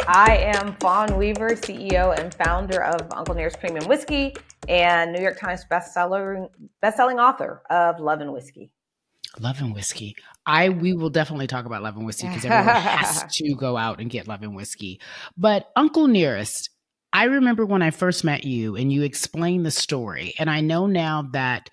I am Fawn Weaver, CEO and founder of Uncle Nearest Premium Whiskey and New York Times bestselling author of Love and Whiskey. Love and Whiskey. We will definitely talk about Love and Whiskey because everyone has to go out and get Love and Whiskey. But Uncle Nearest, I remember when I first met you and you explained the story. And I know now that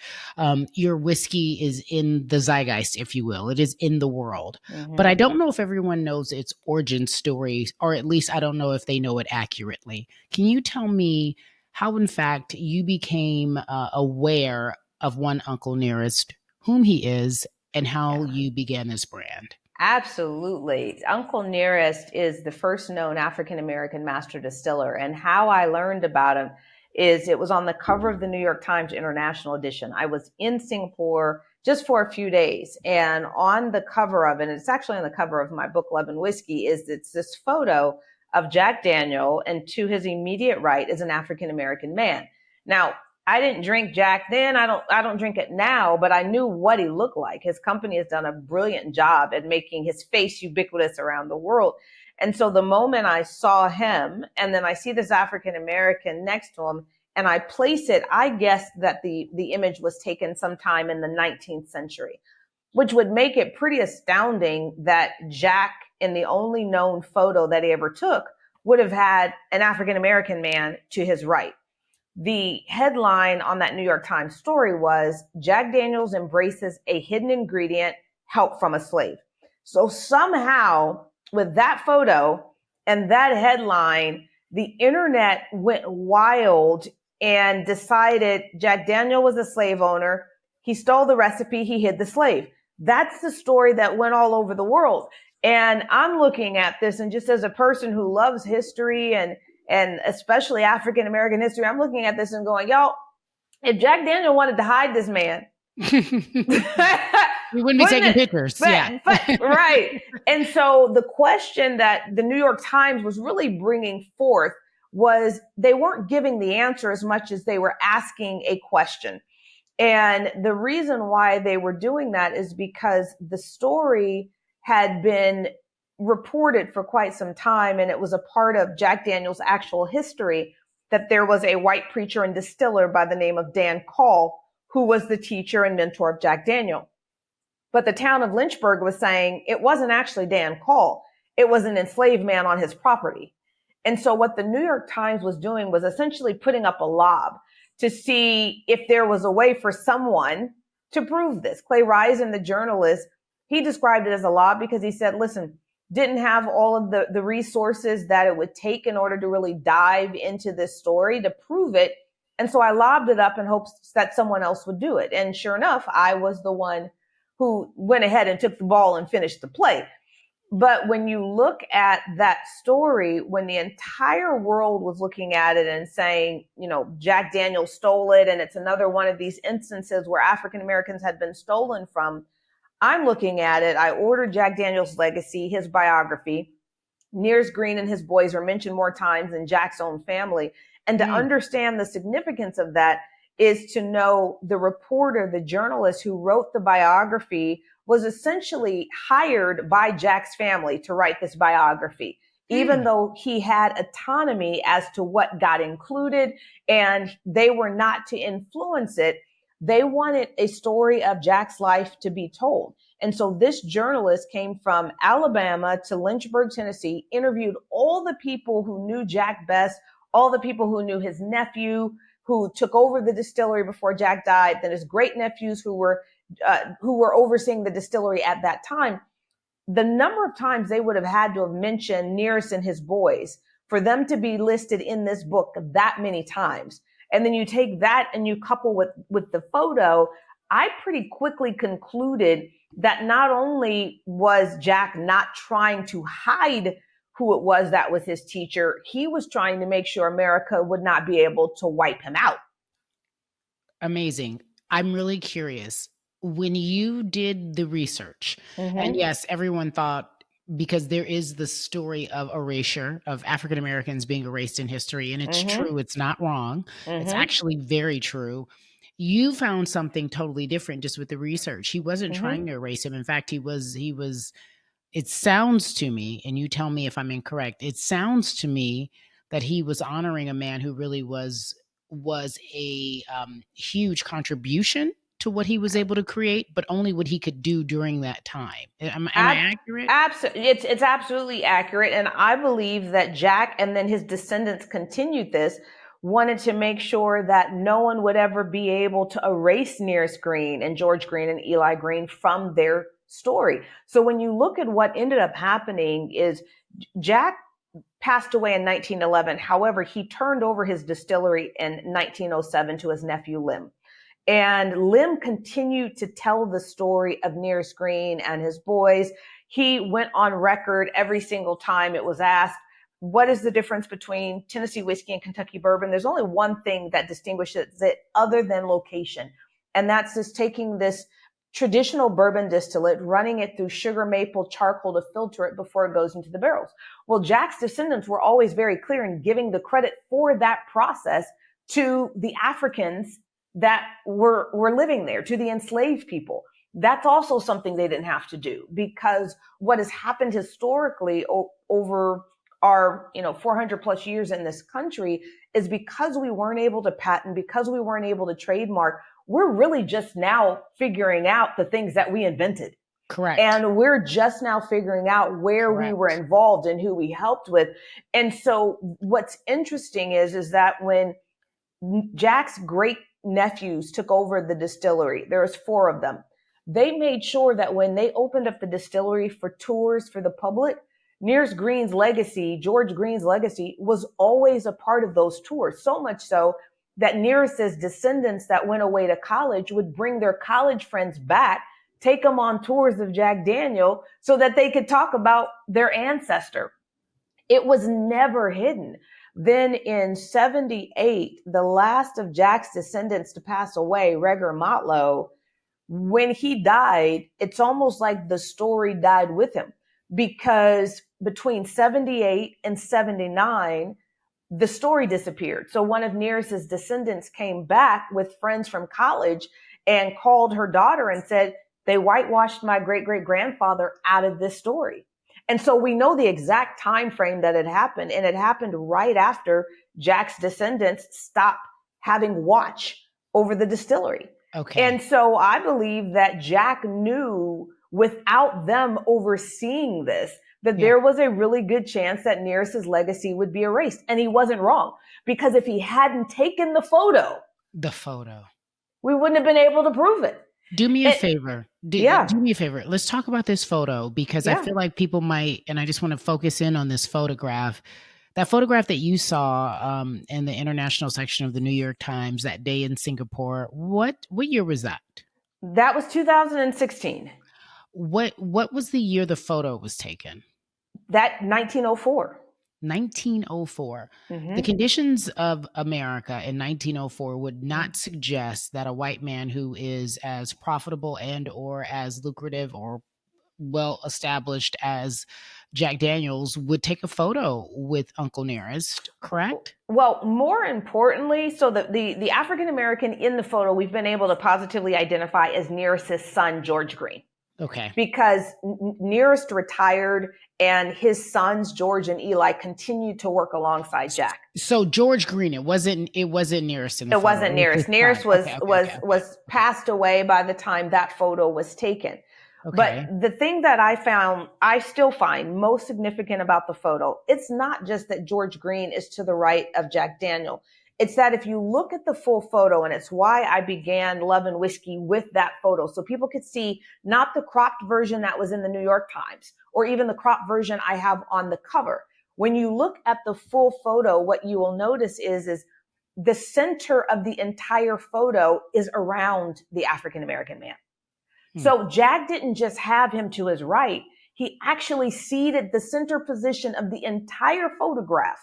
your whiskey is in the zeitgeist, if you will. It is in the world. But I don't know if everyone knows its origin story, or at least I don't know if they know it accurately. Can you tell me how, in fact, you became aware of one Uncle Nearest, whom he is, and how you began this brand? Absolutely. Uncle Nearest is the first known African-American master distiller. And how I learned about him is it was on the cover of the New York Times International Edition. I was in Singapore just for a few days, and on the cover of it, and it's actually on the cover of my book, Love and Whiskey, it's this photo of Jack Daniel, and to his immediate right is an African-American man. Now, I didn't drink Jack then. I don't drink it now, but I knew what he looked like. His company has done a brilliant job at making his face ubiquitous around the world. And so the moment I saw him and then I see this African American next to him and I place it, I guessed that the image was taken sometime in the 19th century, which would make it pretty astounding that Jack, in the only known photo that he ever took, would have had an African American man to his right. The headline on that New York Times story was Jack Daniels embraces a hidden ingredient, help from a slave. So somehow with that photo and that headline, the internet went wild and decided Jack Daniel was a slave owner. He stole the recipe. He hid the slave. That's the story that went all over the world. And I'm looking at this, and just as a person who loves history and especially African-American history, I'm looking at this and going, y'all, if Jack Daniel wanted to hide this man, we wouldn't be taking pictures. Right. And so the question that the New York Times was really bringing forth was they weren't giving the answer as much as they were asking a question. And the reason why they were doing that is because the story had been reported for quite some time, and it was a part of Jack Daniel's actual history, that there was a white preacher and distiller by the name of Dan Call, who was the teacher and mentor of Jack Daniel. But the town of Lynchburg was saying it wasn't actually Dan Call. It was an enslaved man on his property. And so what the New York Times was doing was essentially putting up a lob to see if there was a way for someone to prove this. Clay Risen, the journalist, he described it as a lob because he said, listen, didn't have all of the resources that it would take in order to really dive into this story to prove it. And so I lobbed it up in hopes that someone else would do it. And sure enough, I was the one who went ahead and took the ball and finished the play. But when you look at that story, when the entire world was looking at it and saying, you know, Jack Daniels stole it, and it's another one of these instances where African Americans had been stolen from, I'm looking at it. I ordered Jack Daniel's Legacy, his biography. Nearest Green and his boys are mentioned more times than Jack's own family. And to understand the significance of that is to know the reporter, the journalist who wrote the biography was essentially hired by Jack's family to write this biography, even though he had autonomy as to what got included and they were not to influence it. They wanted a story of Jack's life to be told. And so this journalist came from Alabama to Lynchburg, Tennessee, interviewed all the people who knew Jack best, all the people who knew his nephew, who took over the distillery before Jack died, then his great nephews who were overseeing the distillery at that time. The number of times they would have had to have mentioned Nearest and his boys for them to be listed in this book that many times. And then you take that and you couple with the photo, I pretty quickly concluded that not only was Jack not trying to hide who it was that was his teacher, he was trying to make sure America would not be able to wipe him out. Amazing. I'm really curious. When you did the research, and yes, everyone thought, because there is the story of erasure of African Americans being erased in history, and it's true. It's not wrong. It's actually very true. You found something totally different just with the research. He wasn't trying to erase him. In fact, he was it sounds to me, and you tell me if I'm incorrect, it sounds to me that he was honoring a man who really was a huge contribution to what he was able to create, but only what he could do during that time. Am I accurate? Absolutely, it's absolutely accurate, and I believe that Jack and then his descendants continued this, wanted to make sure that no one would ever be able to erase Nearest Green and George Green and Eli Green from their story. So when you look at what ended up happening is Jack passed away in 1911. However, he turned over his distillery in 1907 to his nephew Lim. And Lim continued to tell the story of Nearest Green and his boys. He went on record every single time it was asked, what is the difference between Tennessee whiskey and Kentucky bourbon? There's only one thing that distinguishes it other than location. And that's just taking this traditional bourbon distillate, running it through sugar maple charcoal to filter it before it goes into the barrels. Well, Jack's descendants were always very clear in giving the credit for that process to the Africans that were living there, to the enslaved people. That's also something they didn't have to do, because what has happened historically over our 400 plus years in this country is because we weren't able to patent, because we weren't able to trademark, we're really just now figuring out the things that we invented. Correct. And we're just now figuring out where we were involved and who we helped with. And so what's interesting is that when Jack's great nephews took over the distillery, there was 4 of them, they made sure that when they opened up the distillery for tours for the public, Nearest Green's legacy, George Green's legacy, was always a part of those tours. So much so that Nearest's descendants that went away to college would bring their college friends back, take them on tours of Jack Daniel so that they could talk about their ancestor. It was never hidden. Then in 78, the last of Jack's descendants to pass away, Regar Motlow, when he died, it's almost like the story died with him, because between 78 and 79, the story disappeared. So one of Nearest's descendants came back with friends from college and called her daughter and said, they whitewashed my great-great-grandfather out of this story. And so we know the exact time frame that it happened, and it happened right after Jack's descendants stopped having watch over the distillery. Okay. And so I believe that Jack knew, without them overseeing this, that there was a really good chance that Nearest's legacy would be erased. And he wasn't wrong, because if he hadn't taken the photo, we wouldn't have been able to prove it. Do me a favor. Do me a favor. Let's talk about this photo, because I feel like people might, and I just want to focus in on this photograph. That photograph that you saw in the international section of the New York Times that day in Singapore, what year was that? That was 2016. What was the year the photo was taken? That 1904. 1904. The conditions of America in 1904 would not suggest that a white man who is as profitable and or as lucrative or well established as Jack Daniels would take a photo with Uncle Nearest, correct? Well, more importantly, so the African American in the photo we've been able to positively identify as Nearest's son, George Green. Okay. Because Nearest retired and his sons, George and Eli, continued to work alongside Jack. So George Green, it wasn't Nearest in the photo. It wasn't Nearest. Nearest was passed away by the time that photo was taken. Okay. But the thing that I still find most significant about the photo, it's not just that George Green is to the right of Jack Daniel. It's that if you look at the full photo, and it's why I began Love and Whiskey with that photo, so people could see not the cropped version that was in the New York Times, or even the cropped version I have on the cover. When you look at the full photo, what you will notice is the center of the entire photo is around the African American man. So Jack didn't just have him to his right. He actually ceded the center position of the entire photograph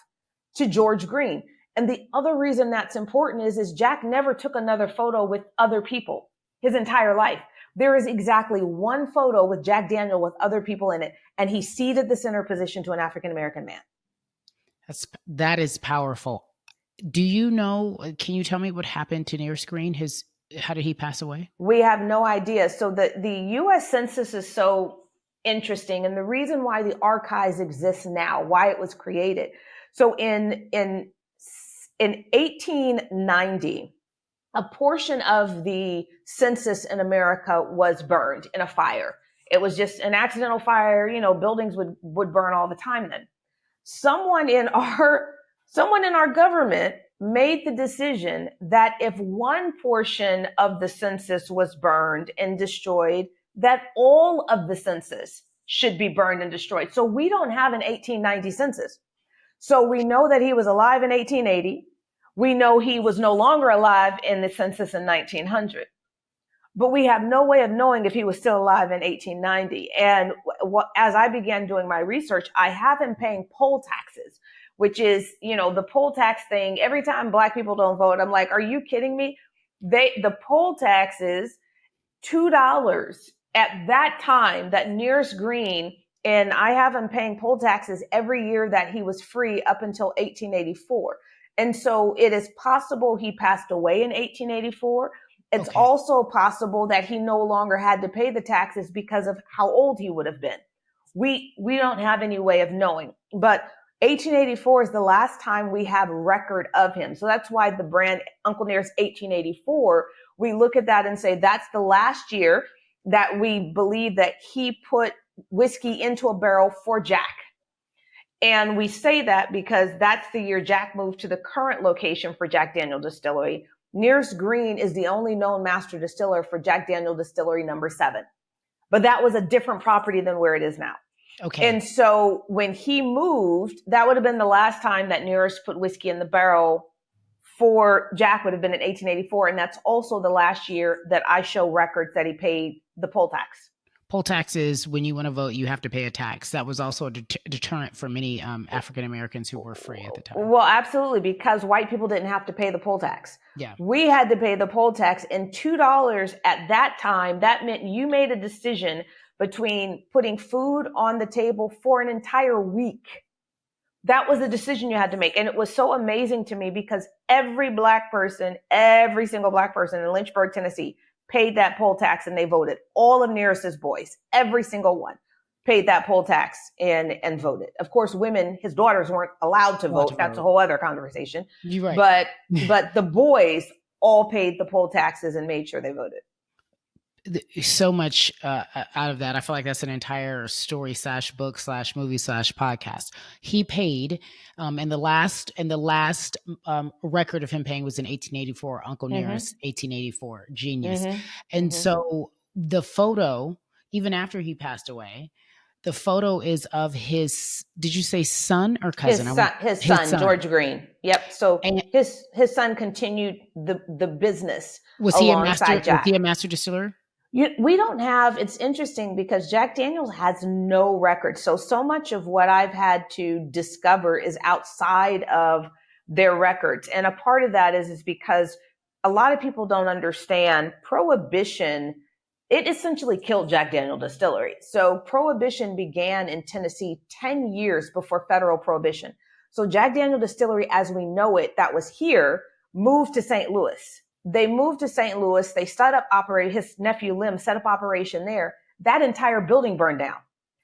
to George Green. And the other reason that's important is Jack never took another photo with other people his entire life. There is exactly one photo with Jack Daniel with other people in it, and he ceded the center position to an African-American man. That is powerful. Do you know, can you tell me what happened to Nearest Green? How did he pass away? We have no idea. So the U.S. Census is so interesting, and the reason why the archives exist now, why it was created. So in 1890, a portion of the census in America was burned in a fire. It was just an accidental fire. Buildings would burn all the time then. Someone in our government made the decision that if one portion of the census was burned and destroyed, that all of the census should be burned and destroyed. So we don't have an 1890 census. So we know that he was alive in 1880. We know he was no longer alive in the census in 1900. But we have no way of knowing if he was still alive in 1890. And as I began doing my research, I have him paying poll taxes, which is, the poll tax thing. Every time Black people don't vote, I'm like, are you kidding me? The poll taxes, $2 at that time that Nearest Green, and I have him paying poll taxes every year that he was free up until 1884. And so it is possible he passed away in 1884. It's also possible that he no longer had to pay the taxes because of how old he would have been. We don't have any way of knowing, but 1884 is the last time we have record of him. So that's why the brand Uncle Nearest 1884, we look at that and say that's the last year that we believe that he put whiskey into a barrel for Jack. And we say that because that's the year Jack moved to the current location for Jack Daniel Distillery. Nearest Green is the only known master distiller for Jack Daniel Distillery number 7. But that was a different property than where it is now. Okay. And so when he moved, that would have been the last time that Nearest put whiskey in the barrel for Jack would have been in 1884. And that's also the last year that I show records that he paid the poll tax. Poll taxes, when you want to vote, you have to pay a tax. That was also a deterrent for many African Americans who were free at the time. Well, absolutely, because white people didn't have to pay the poll tax. Yeah. We had to pay the poll tax, and $2 at that time, that meant you made a decision between putting food on the table for an entire week. That was the decision you had to make. And it was so amazing to me because every single Black person in Lynchburg, Tennessee, paid that poll tax and they voted. All of Nearest's boys, every single one, paid that poll tax and voted. Of course, women, his daughters weren't allowed to vote. That's a whole other conversation. You're right. But the boys all paid the poll taxes and made sure they voted. So much out of that. I feel like that's an entire story / book / movie / podcast. He paid, and the last record of him paying was in 1884. Uncle Nearest, 1884, genius. And so the photo, even after he passed away, the photo is of his. Did you say son or cousin? His son, George Green. Yep. So and his son continued the business. Was he a master distiller? We don't have, it's interesting because Jack Daniel's has no record. So much of what I've had to discover is outside of their records. And a part of that is because a lot of people don't understand Prohibition. It essentially killed Jack Daniel Distillery. So Prohibition began in Tennessee 10 years before federal prohibition. So Jack Daniel Distillery, as we know it, that was here, moved to St. Louis. They moved to St. Louis. They his nephew Lim set up operation there. That entire building burned down.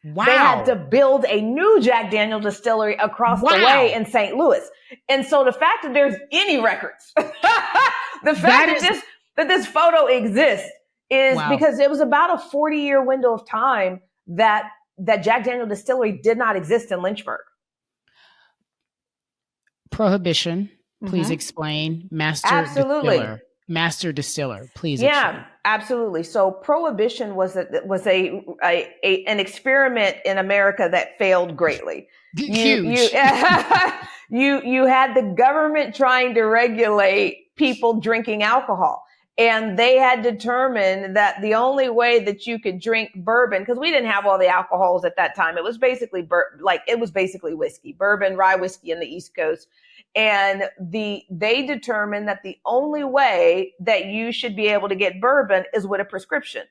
Wow. They had to build a new Jack Daniel distillery across the way in St. Louis. And so the fact that there's any records, the fact that this photo exists is because it was about a 40-year window of time that Jack Daniel Distillery did not exist in Lynchburg. Prohibition. Please explain. Master distiller, please. Yeah, absolutely. So Prohibition was an experiment in America that failed greatly. Huge. You had the government trying to regulate people drinking alcohol, and they had determined that the only way that you could drink bourbon, because we didn't have all the alcohols at that time, it was basically whiskey, bourbon, rye whiskey in the East Coast. And they determined that the only way that you should be able to get bourbon is with a prescription.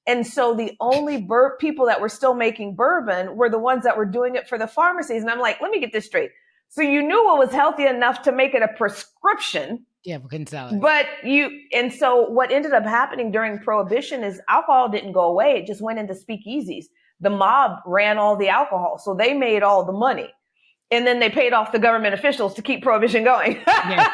And so the only people that were still making bourbon were the ones that were doing it for the pharmacies. And I'm like, let me get this straight. So you knew what was healthy enough to make it a prescription. Yeah, we couldn't sell it. And so what ended up happening during Prohibition is alcohol didn't go away. It just went into speakeasies. the mob ran all the alcohol. So they made all the money. And then they paid off the government officials to keep Prohibition going. Yeah.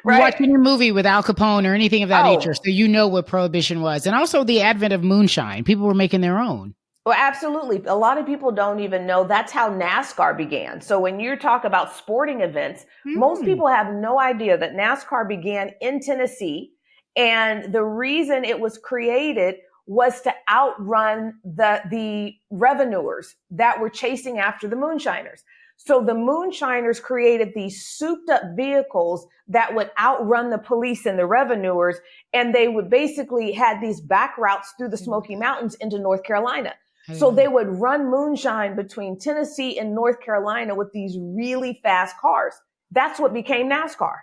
Right? Watching a movie with Al Capone or anything of that nature. So you know what Prohibition was. And also the advent of moonshine. People were making their own. Well, absolutely. A lot of people don't even know that's how NASCAR began. So when you talk about sporting events, most people have no idea that NASCAR began in Tennessee. And the reason it was created was to outrun the revenuers that were chasing after the moonshiners. So the moonshiners created these souped up vehicles that would outrun the police and the revenuers. And they would basically had these back routes through the Smoky Mountains into North Carolina. So they would run moonshine between Tennessee and North Carolina with these really fast cars. That's what became NASCAR.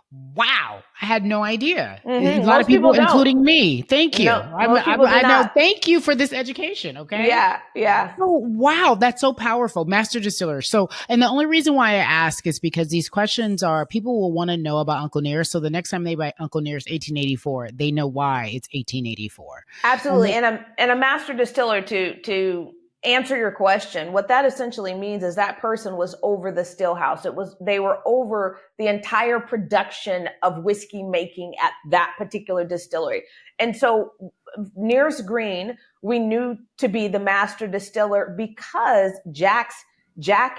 Wow. I had no idea. A lot of people including me. Thank you. I know. Thank you for this education. Okay. Yeah. Yeah. Oh, wow. That's so powerful. Master distiller. So, and the only reason why I ask is because these questions are, people will want to know about Uncle Nearest. So the next time they buy Uncle Nearest 1884, they know why it's 1884. Absolutely. And a master distiller to answer your question, what that essentially means is that person was over the still house. They were over the entire production of whiskey making at that particular distillery. And so Nearest Green, we knew to be the master distiller because Jack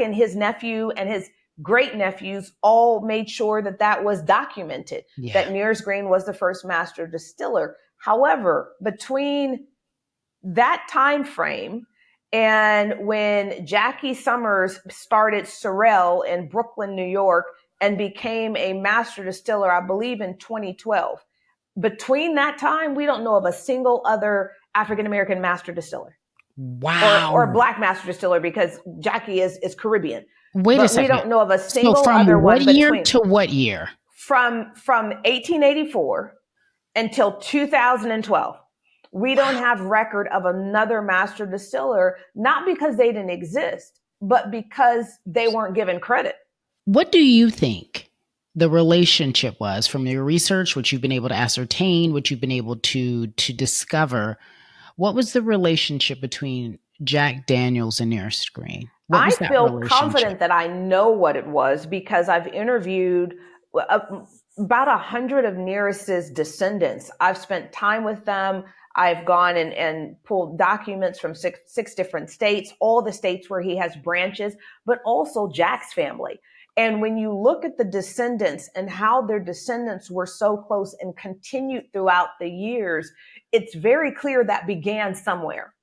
and his nephew and his great nephews all made sure that was documented, that Nearest Green was the first master distiller. However, between that time frame and when Jackie Summers started Sorrel in Brooklyn, New York, and became a master distiller, I believe in 2012. Between that time, we don't know of a single other African-American master distiller. Wow. Or black master distiller, because Jackie is Caribbean. Wait a second. We don't know of a single so from other one. What year to what year? From 1884 until 2012. We don't have record of another master distiller, not because they didn't exist, but because they weren't given credit. What do you think the relationship was from your research, what you've been able to ascertain, what you've been able to discover? What was the relationship between Jack Daniels and Nearest Green? I feel confident that I know what it was because I've interviewed about 100 of Nearest's descendants. I've spent time with them. I've gone and pulled documents from six different states, all the states where he has branches, but also Jack's family. And when you look at the descendants and how their descendants were so close and continued throughout the years, it's very clear that began somewhere.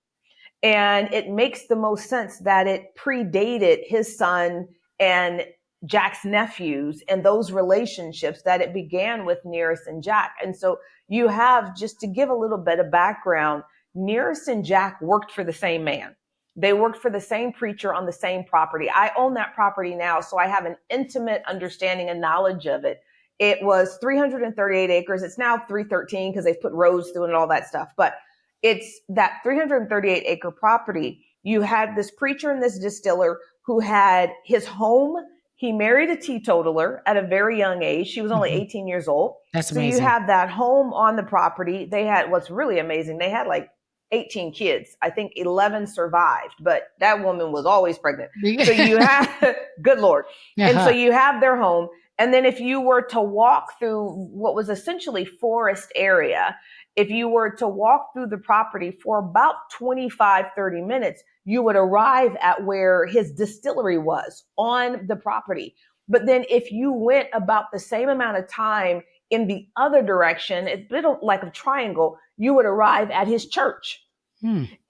And it makes the most sense that it predated his son and Jack's nephews and those relationships, that it began with Nearest and Jack. And so you have, just to give a little bit of background, Nearest and Jack worked for the same man. They worked for the same preacher on the same property. I own that property now, so I have an intimate understanding and knowledge of it. It was 338 acres. It's now 313 because they've put roads through it and all that stuff. But it's that 338 acre property. You had this preacher and this distiller who had his home. He married a teetotaler at a very young age. She was only 18 years old. That's amazing. So you have that home on the property. They had, what's really amazing, they had like 18 kids. I think 11 survived, but that woman was always pregnant. So you have, good Lord. And so you have their home. And then if you were to walk through what was essentially forest area, if you were to walk through the property for about 25, 30 minutes, you would arrive at where his distillery was on the property. But then if you went about the same amount of time in the other direction, it's a bit like a triangle, you would arrive at his church.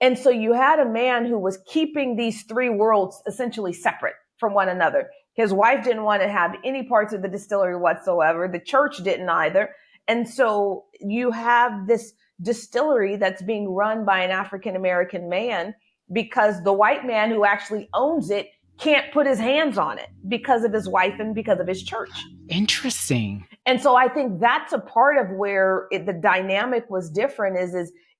And so you had a man who was keeping these three worlds essentially separate from one another. His wife didn't want to have any parts of the distillery whatsoever. The church didn't either. And so you have this distillery that's being run by an African-American man because the white man who actually owns it can't put his hands on it because of his wife and because of his church. Interesting. And so I think that's a part of where the dynamic was different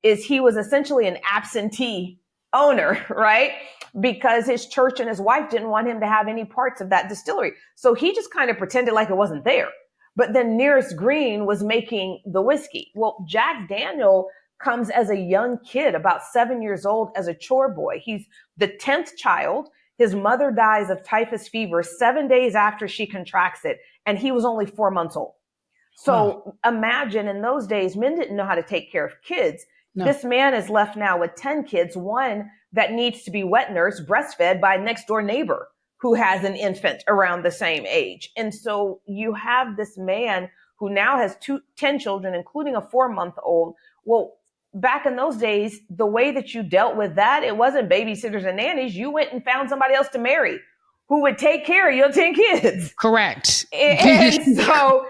is he was essentially an absentee owner, right? Because his church and his wife didn't want him to have any parts of that distillery. So he just kind of pretended like it wasn't there. But then Nearest Green was making the whiskey. Well, Jack Daniel comes as a young kid, about 7 years old, as a chore boy. He's the 10th child. His mother dies of typhus fever 7 days after she contracts it, and he was only 4 months old. So imagine, in those days, men didn't know how to take care of kids. No. This man is left now with 10 kids, one that needs to be wet nursed, breastfed by a next door neighbor who has an infant around the same age. And so you have this man who now has 10 children, including a 4-month-old. Well, back in those days, the way that you dealt with that, it wasn't babysitters and nannies. You went and found somebody else to marry who would take care of your 10 kids. Correct. And so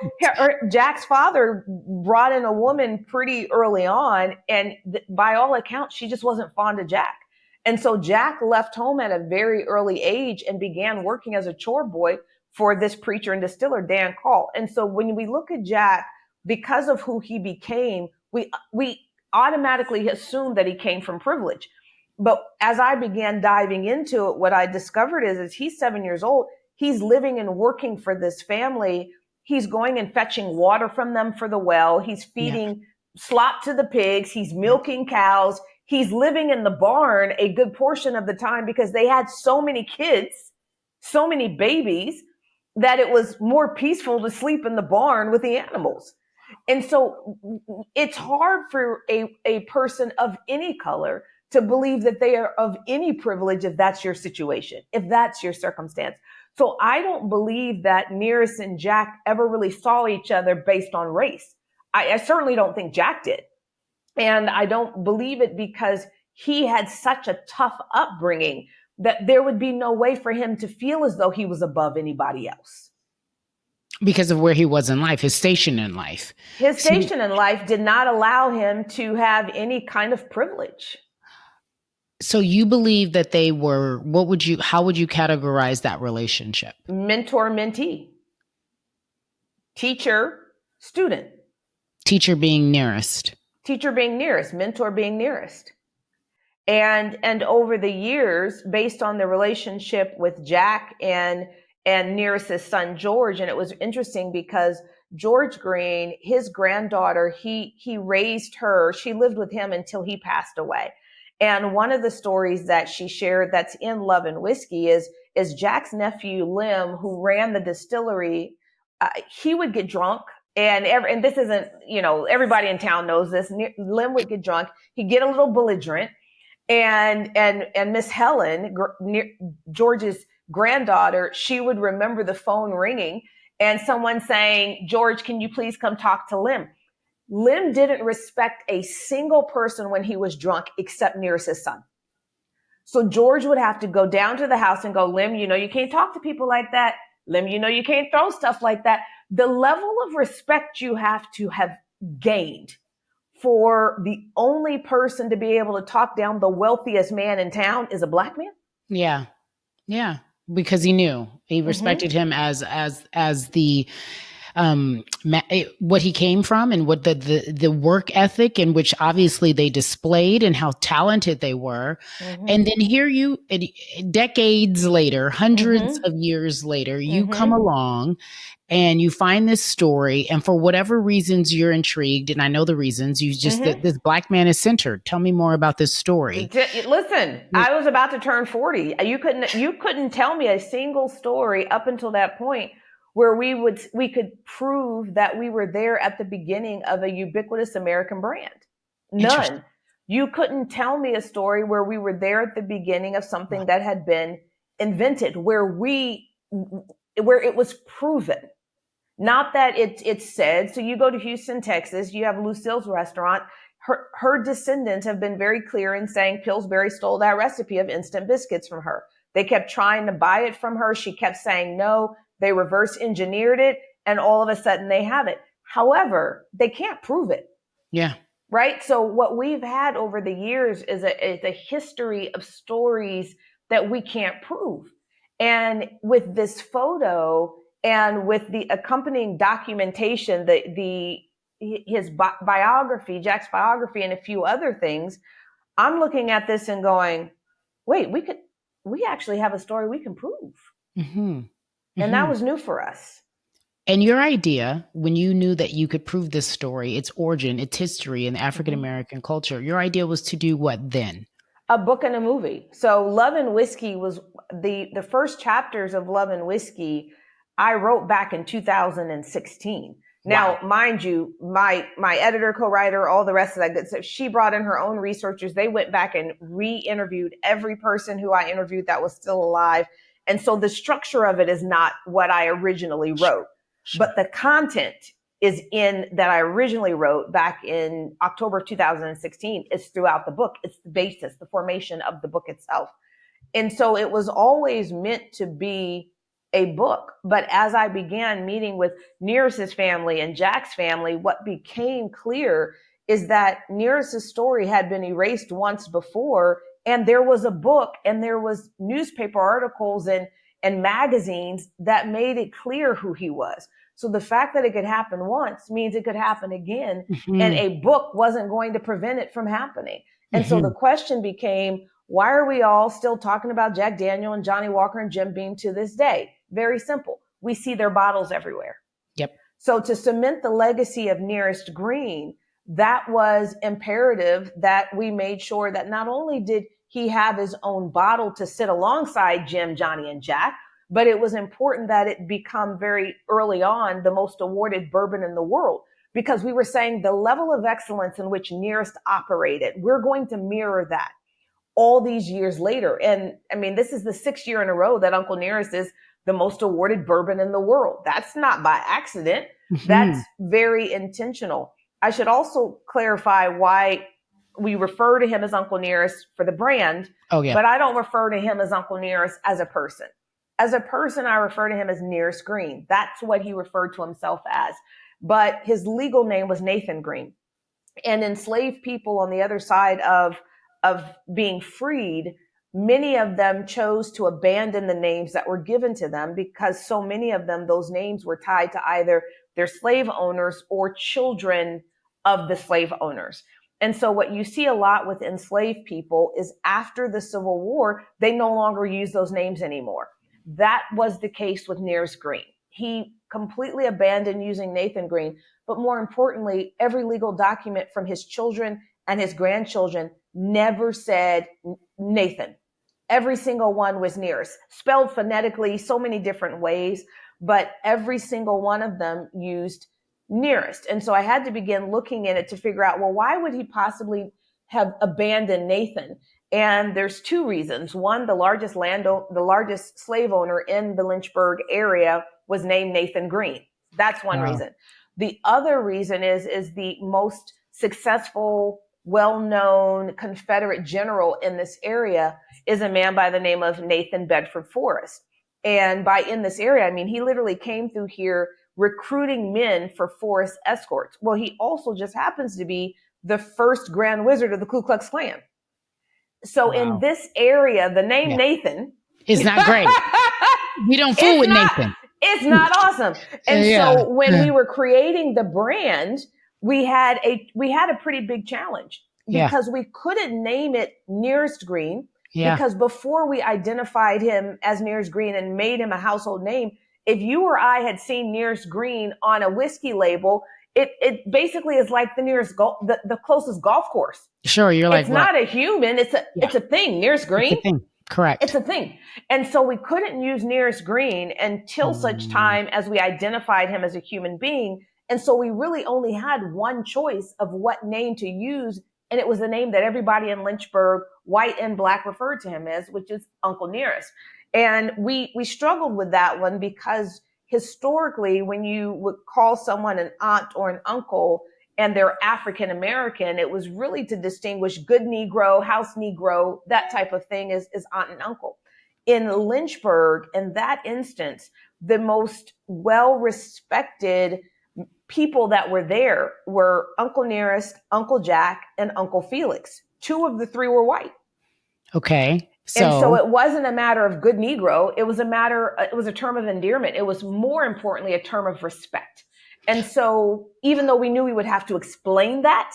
Jack's father brought in a woman pretty early on, and by all accounts, she just wasn't fond of Jack. And so Jack left home at a very early age and began working as a chore boy for this preacher and distiller, Dan Call. And so when we look at Jack, because of who he became, we automatically assume that he came from privilege. But as I began diving into it, what I discovered is he's 7 years old. He's living and working for this family. He's going and fetching water from them for the well. He's feeding slop to the pigs. He's milking cows. He's living in the barn a good portion of the time because they had so many kids, so many babies, that it was more peaceful to sleep in the barn with the animals. And so it's hard for a person of any color to believe that they are of any privilege if that's your situation, if that's your circumstance. So I don't believe that Nearest and Jack ever really saw each other based on race. I certainly don't think Jack did. And I don't believe it because he had such a tough upbringing that there would be no way for him to feel as though he was above anybody else. Because of where he was in life, his station in life. His station in life did not allow him to have any kind of privilege. So you believe that they were, how would you categorize that relationship? Mentor, mentee. Teacher, student. Teacher being nearest. Teacher being nearest, mentor being nearest. And over the years, based on the relationship with Jack and Nearest's son, George, and it was interesting because George Green, his granddaughter, he raised her, she lived with him until he passed away. And one of the stories that she shared that's in Love and Whiskey is Jack's nephew, Lim, who ran the distillery. He would get drunk. And this isn't, everybody in town knows this. Lim would get drunk. He'd get a little belligerent. And Miss Helen, George's granddaughter, she would remember the phone ringing and someone saying, "George, can you please come talk to Lim?" Lim didn't respect a single person when he was drunk except Nearest's son. So George would have to go down to the house and go, "Lim, you can't talk to people like that. Lim, you can't throw stuff like that." The level of respect you have to have gained for the only person to be able to talk down the wealthiest man in town is a black man. Yeah. Yeah. Because he knew he respected him as the, what he came from and what the work ethic in which obviously they displayed and how talented they were. And then here you, decades later, hundreds of years later, you come along and you find this story, and for whatever reasons you're intrigued, and I know the reasons, you just, that this black man is centered. Tell me more about this story. Listen, I was about to turn 40. You couldn't tell me a single story up until that point where we could prove that we were there at the beginning of a ubiquitous American brand. None. You couldn't tell me a story where we were there at the beginning of something that had been invented, where it was proven. Not that it's said. So you go to Houston, Texas, you have Lucille's restaurant. Her descendants have been very clear in saying Pillsbury stole that recipe of instant biscuits from her. They kept trying to buy it from her. She kept saying no. They reverse engineered it, and all of a sudden they have it. However, they can't prove it. Yeah. Right. So what we've had over the years is a history of stories that we can't prove. And with this photo and with the accompanying documentation, his biography, Jack's biography, and a few other things, I'm looking at this and going, wait, we actually have a story we can prove. And that was new for us. And your idea, when you knew that you could prove this story, its origin, its history in the African American culture, your idea was to do what then? A book and a movie. So Love and Whiskey was the first chapters of Love and Whiskey I wrote back in 2016. Now, Wow. mind you, my editor, co-writer, all the rest of that good stuff, she brought in her own researchers. They went back and re-interviewed every person who I interviewed that was still alive. And so the structure of it is not what I originally wrote, but the content is in that I originally wrote back in October of 2016 is throughout the book. It's the basis, the formation of the book itself. And so it was always meant to be a book. But as I began meeting with Nearest's family and Jack's family, what became clear is that Nearest's story had been erased once before, and there was a book and there was newspaper articles and magazines that made it clear who he was. So the fact that it could happen once means it could happen again, and a book wasn't going to prevent it from happening. And so the question became, why are we all still talking about Jack Daniel and Johnny Walker and Jim Beam to this day? Very simple. We see their bottles everywhere. Yep. So to cement the legacy of Nearest Green, that was imperative that we made sure that not only did he have his own bottle to sit alongside Jim, Johnny, and Jack, but it was important that it become very early on the most awarded bourbon in the world, because we were saying the level of excellence in which Nearest operated, we're going to mirror that all these years later. And I mean, this is the 6th year in a row that Uncle Nearest is the most awarded bourbon in the world. That's not by accident. That's very intentional. I should also clarify why we refer to him as Uncle Nearest for the brand, but I don't refer to him as Uncle Nearest as a person. As a person, I refer to him as Nearest Green. That's what he referred to himself as. But his legal name was Nathan Green. And enslaved people on the other side of being freed, many of them chose to abandon the names that were given to them because so many of them, those names were tied to either their slave owners or children of the slave owners. And so what you see a lot with enslaved people is after the Civil War, they no longer use those names anymore. That was the case with Nearest Green. He completely abandoned using Nathan Green, but more importantly, every legal document from his children and his grandchildren never said Nathan. Every single one was Nearest, spelled phonetically so many different ways, but every single one of them used Nearest. And so I had to begin looking at it to figure out, well, why would he possibly have abandoned Nathan? And there's 2 reasons. One, the largest slave owner in the Lynchburg area was named Nathan Green. That's one reason. The other reason is the most successful, well-known Confederate general in this area is a man by the name of Nathan Bedford Forrest. And by in this area, I mean, he literally came through here recruiting men for Forrest escorts. Well, he also just happens to be the first Grand Wizard of the Ku Klux Klan. So in this area, the name Nathan is not great. We don't fool with Nathan. It's not awesome. And so when we were creating the brand, we had a pretty big challenge because we couldn't name it Nearest Green because before we identified him as Nearest Green and made him a household name, if you or I had seen Nearest Green on a whiskey label, it basically is like the nearest the closest golf course. Sure, you're like, it's not a human. It's a thing. Nearest Green. It's a thing. Correct. It's a thing. And so we couldn't use Nearest Green until such time as we identified him as a human being. And so we really only had one choice of what name to use. And it was the name that everybody in Lynchburg, white and black, referred to him as, which is Uncle Nearest. And we struggled with that one because historically, when you would call someone an aunt or an uncle and they're African American, it was really to distinguish good Negro, house Negro, that type of thing is aunt and uncle. In Lynchburg, in that instance, the most well-respected people that were there were Uncle Nearest, Uncle Jack, and Uncle Felix. 2 of the 3 were white. Okay. And so it wasn't a matter of good Negro. It was a term of endearment. It was more importantly a term of respect. And so even though we knew we would have to explain that,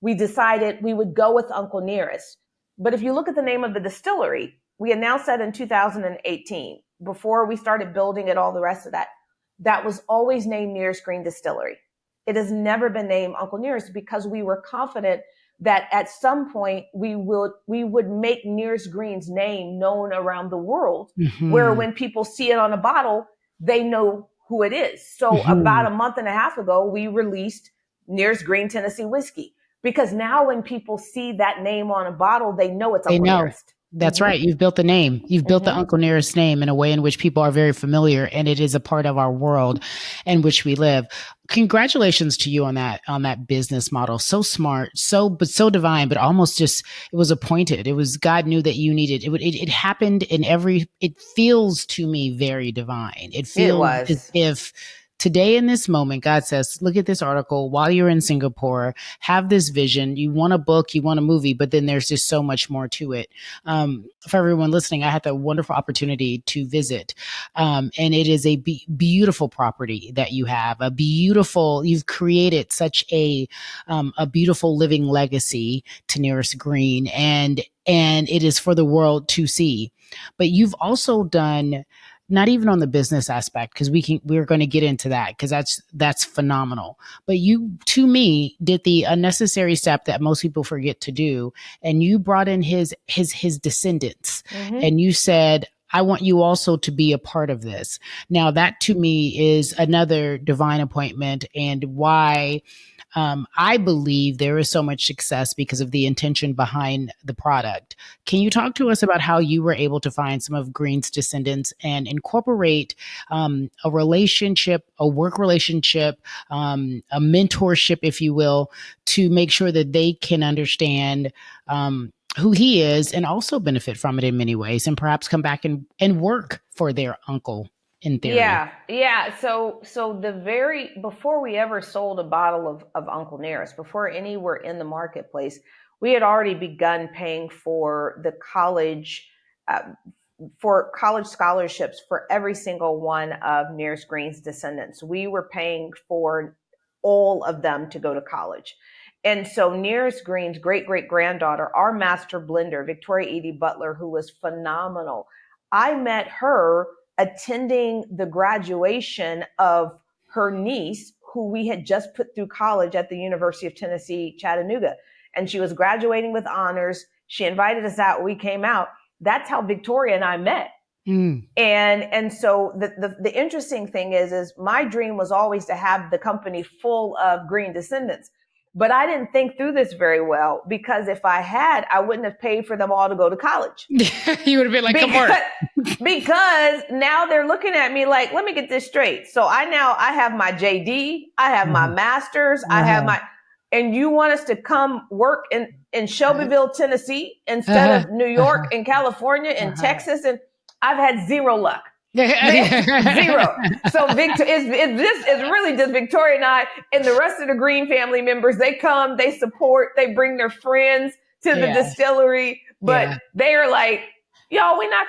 we decided we would go with Uncle Nearest. But if you look at the name of the distillery, we announced that in 2018, before we started building it, all the rest of that. that was always named Nearest Green Distillery. It has never been named Uncle Nearest because we were confident that at some point we would make Nearest Green's name known around the world, where when people see it on a bottle, they know who it is. So about a month and a half ago, we released Nearest Green Tennessee Whiskey, because now when people see that name on a bottle, they know it's Uncle Nearest. That's right. You've built the name. You've built the Uncle Nearest name in a way in which people are very familiar, and it is a part of our world in which we live. Congratulations to you on that business model. So smart, so divine, but almost just, it was appointed. It was, God knew that you needed it. It happened it feels to me very divine. It feels as if today in this moment, God says, look at this article while you're in Singapore, have this vision. You want a book, you want a movie, but then there's just so much more to it. For everyone listening, I had the wonderful opportunity to visit. And it is a beautiful property that you have, you've created such a beautiful living legacy to Nearest Green, and it is for the world to see. But you've also done, not even on the business aspect, because we're going to get into that, because that's phenomenal. But you, to me, did the unnecessary step that most people forget to do, and you brought in his descendants, and you said, I want you also to be a part of this. Now, that to me is another divine appointment, and why I believe there is so much success because of the intention behind the product. Can you talk to us about how you were able to find some of Green's descendants and incorporate a relationship, a work relationship, a mentorship, if you will, to make sure that they can understand who he is and also benefit from it in many ways, and perhaps come back and work for their uncle? In theory. Yeah. So before we ever sold a bottle of Uncle Nearest, before any were in the marketplace, we had already begun paying for the college scholarships for every single one of Nearest Green's descendants. We were paying for all of them to go to college. And so Nearest Green's great-great-granddaughter, our master blender, Victoria Edie Butler, who was phenomenal, I met her attending the graduation of her niece, who we had just put through college at the University of Tennessee, Chattanooga. And she was graduating with honors. She invited us out. We came out. That's how Victoria and I met. And so the interesting thing is my dream was always to have the company full of Green descendants. But I didn't think through this very well, because if I had, I wouldn't have paid for them all to go to college. You would have been like, come on. Because now they're looking at me like, let me get this straight. So I have my JD, I have my master's, I have and you want us to come work in Shelbyville, Tennessee, instead of New York and California and Texas. And I've had zero luck. Zero. So it's really just Victoria and I, and the rest of the Green family members. They come, they support, they bring their friends to the distillery, but they are like, y'all, we're not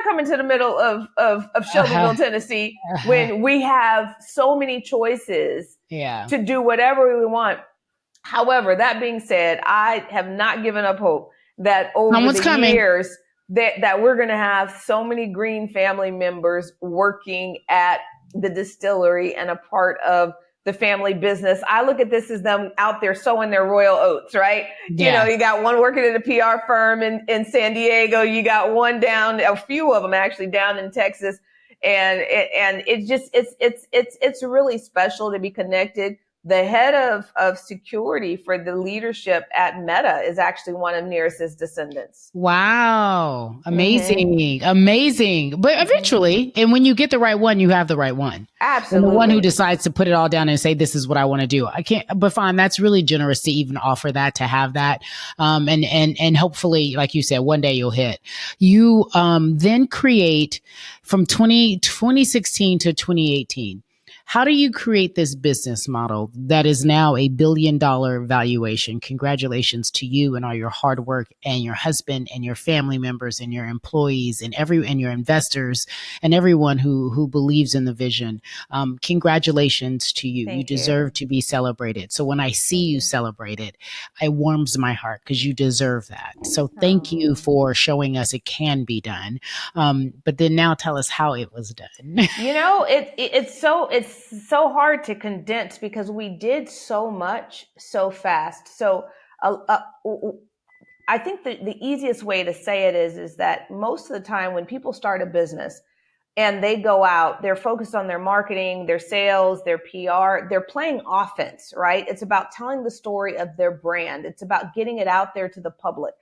coming to the middle of Shelbyville, Tennessee, when we have so many choices to do whatever we want. However, that being said, I have not given up hope that over the years that we're going to have so many Green family members working at the distillery and a part of the family business. I look at this as them out there sowing their royal oats, right? Yeah. You got one working at a PR firm in San Diego. You got one a few of them actually down in Texas. And it's really special to be connected. The head of security for the leadership at Meta is actually one of Nearest's descendants. Wow. Amazing. Amazing. But eventually, and when you get the right one, you have the right one. Absolutely. And the one who decides to put it all down and say, this is what I want to do. I can't, but fine. That's really generous to even offer that, to have that. And hopefully, like you said, one day you'll hit. You then create from 2016 to 2018. How do you create this business model that is now a $1 billion valuation? Congratulations to you and all your hard work, and your husband and your family members and your employees and your investors and everyone who believes in the vision. Congratulations to you. You Thank you. deserve to be celebrated. So when I see you celebrated, it warms my heart because you deserve that. So thank you for showing us it can be done. But then now tell us how it was done. It's so hard to condense because we did so much so fast. So I think the easiest way to say it is that most of the time when people start a business and they go out, they're focused on their marketing, their sales, their PR, they're playing offense, right? It's about telling the story of their brand. It's about getting it out there to the public.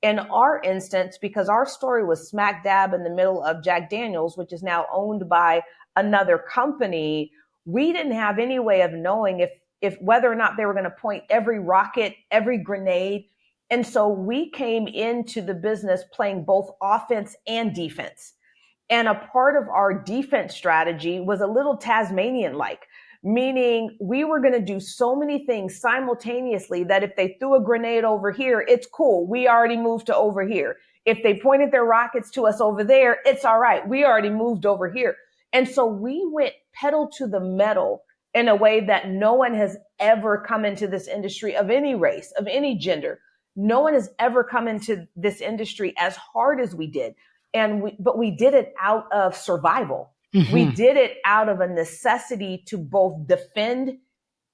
In our instance, because our story was smack dab in the middle of Jack Daniel's, which is now owned by another company, we didn't have any way of knowing if whether or not they were going to point every rocket, every grenade. And so we came into the business playing both offense and defense. And a part of our defense strategy was a little Tasmanian-like, meaning we were going to do so many things simultaneously that if they threw a grenade over here, it's cool. We already moved to over here. If they pointed their rockets to us over there, it's all right. We already moved over here. And so we went pedal to the metal in a way that no one has ever come into this industry of any race, of any gender. No one has ever come into this industry as hard as we did. But we did it out of survival. Mm-hmm. We did it out of a necessity to both defend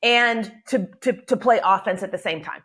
and to play offense at the same time.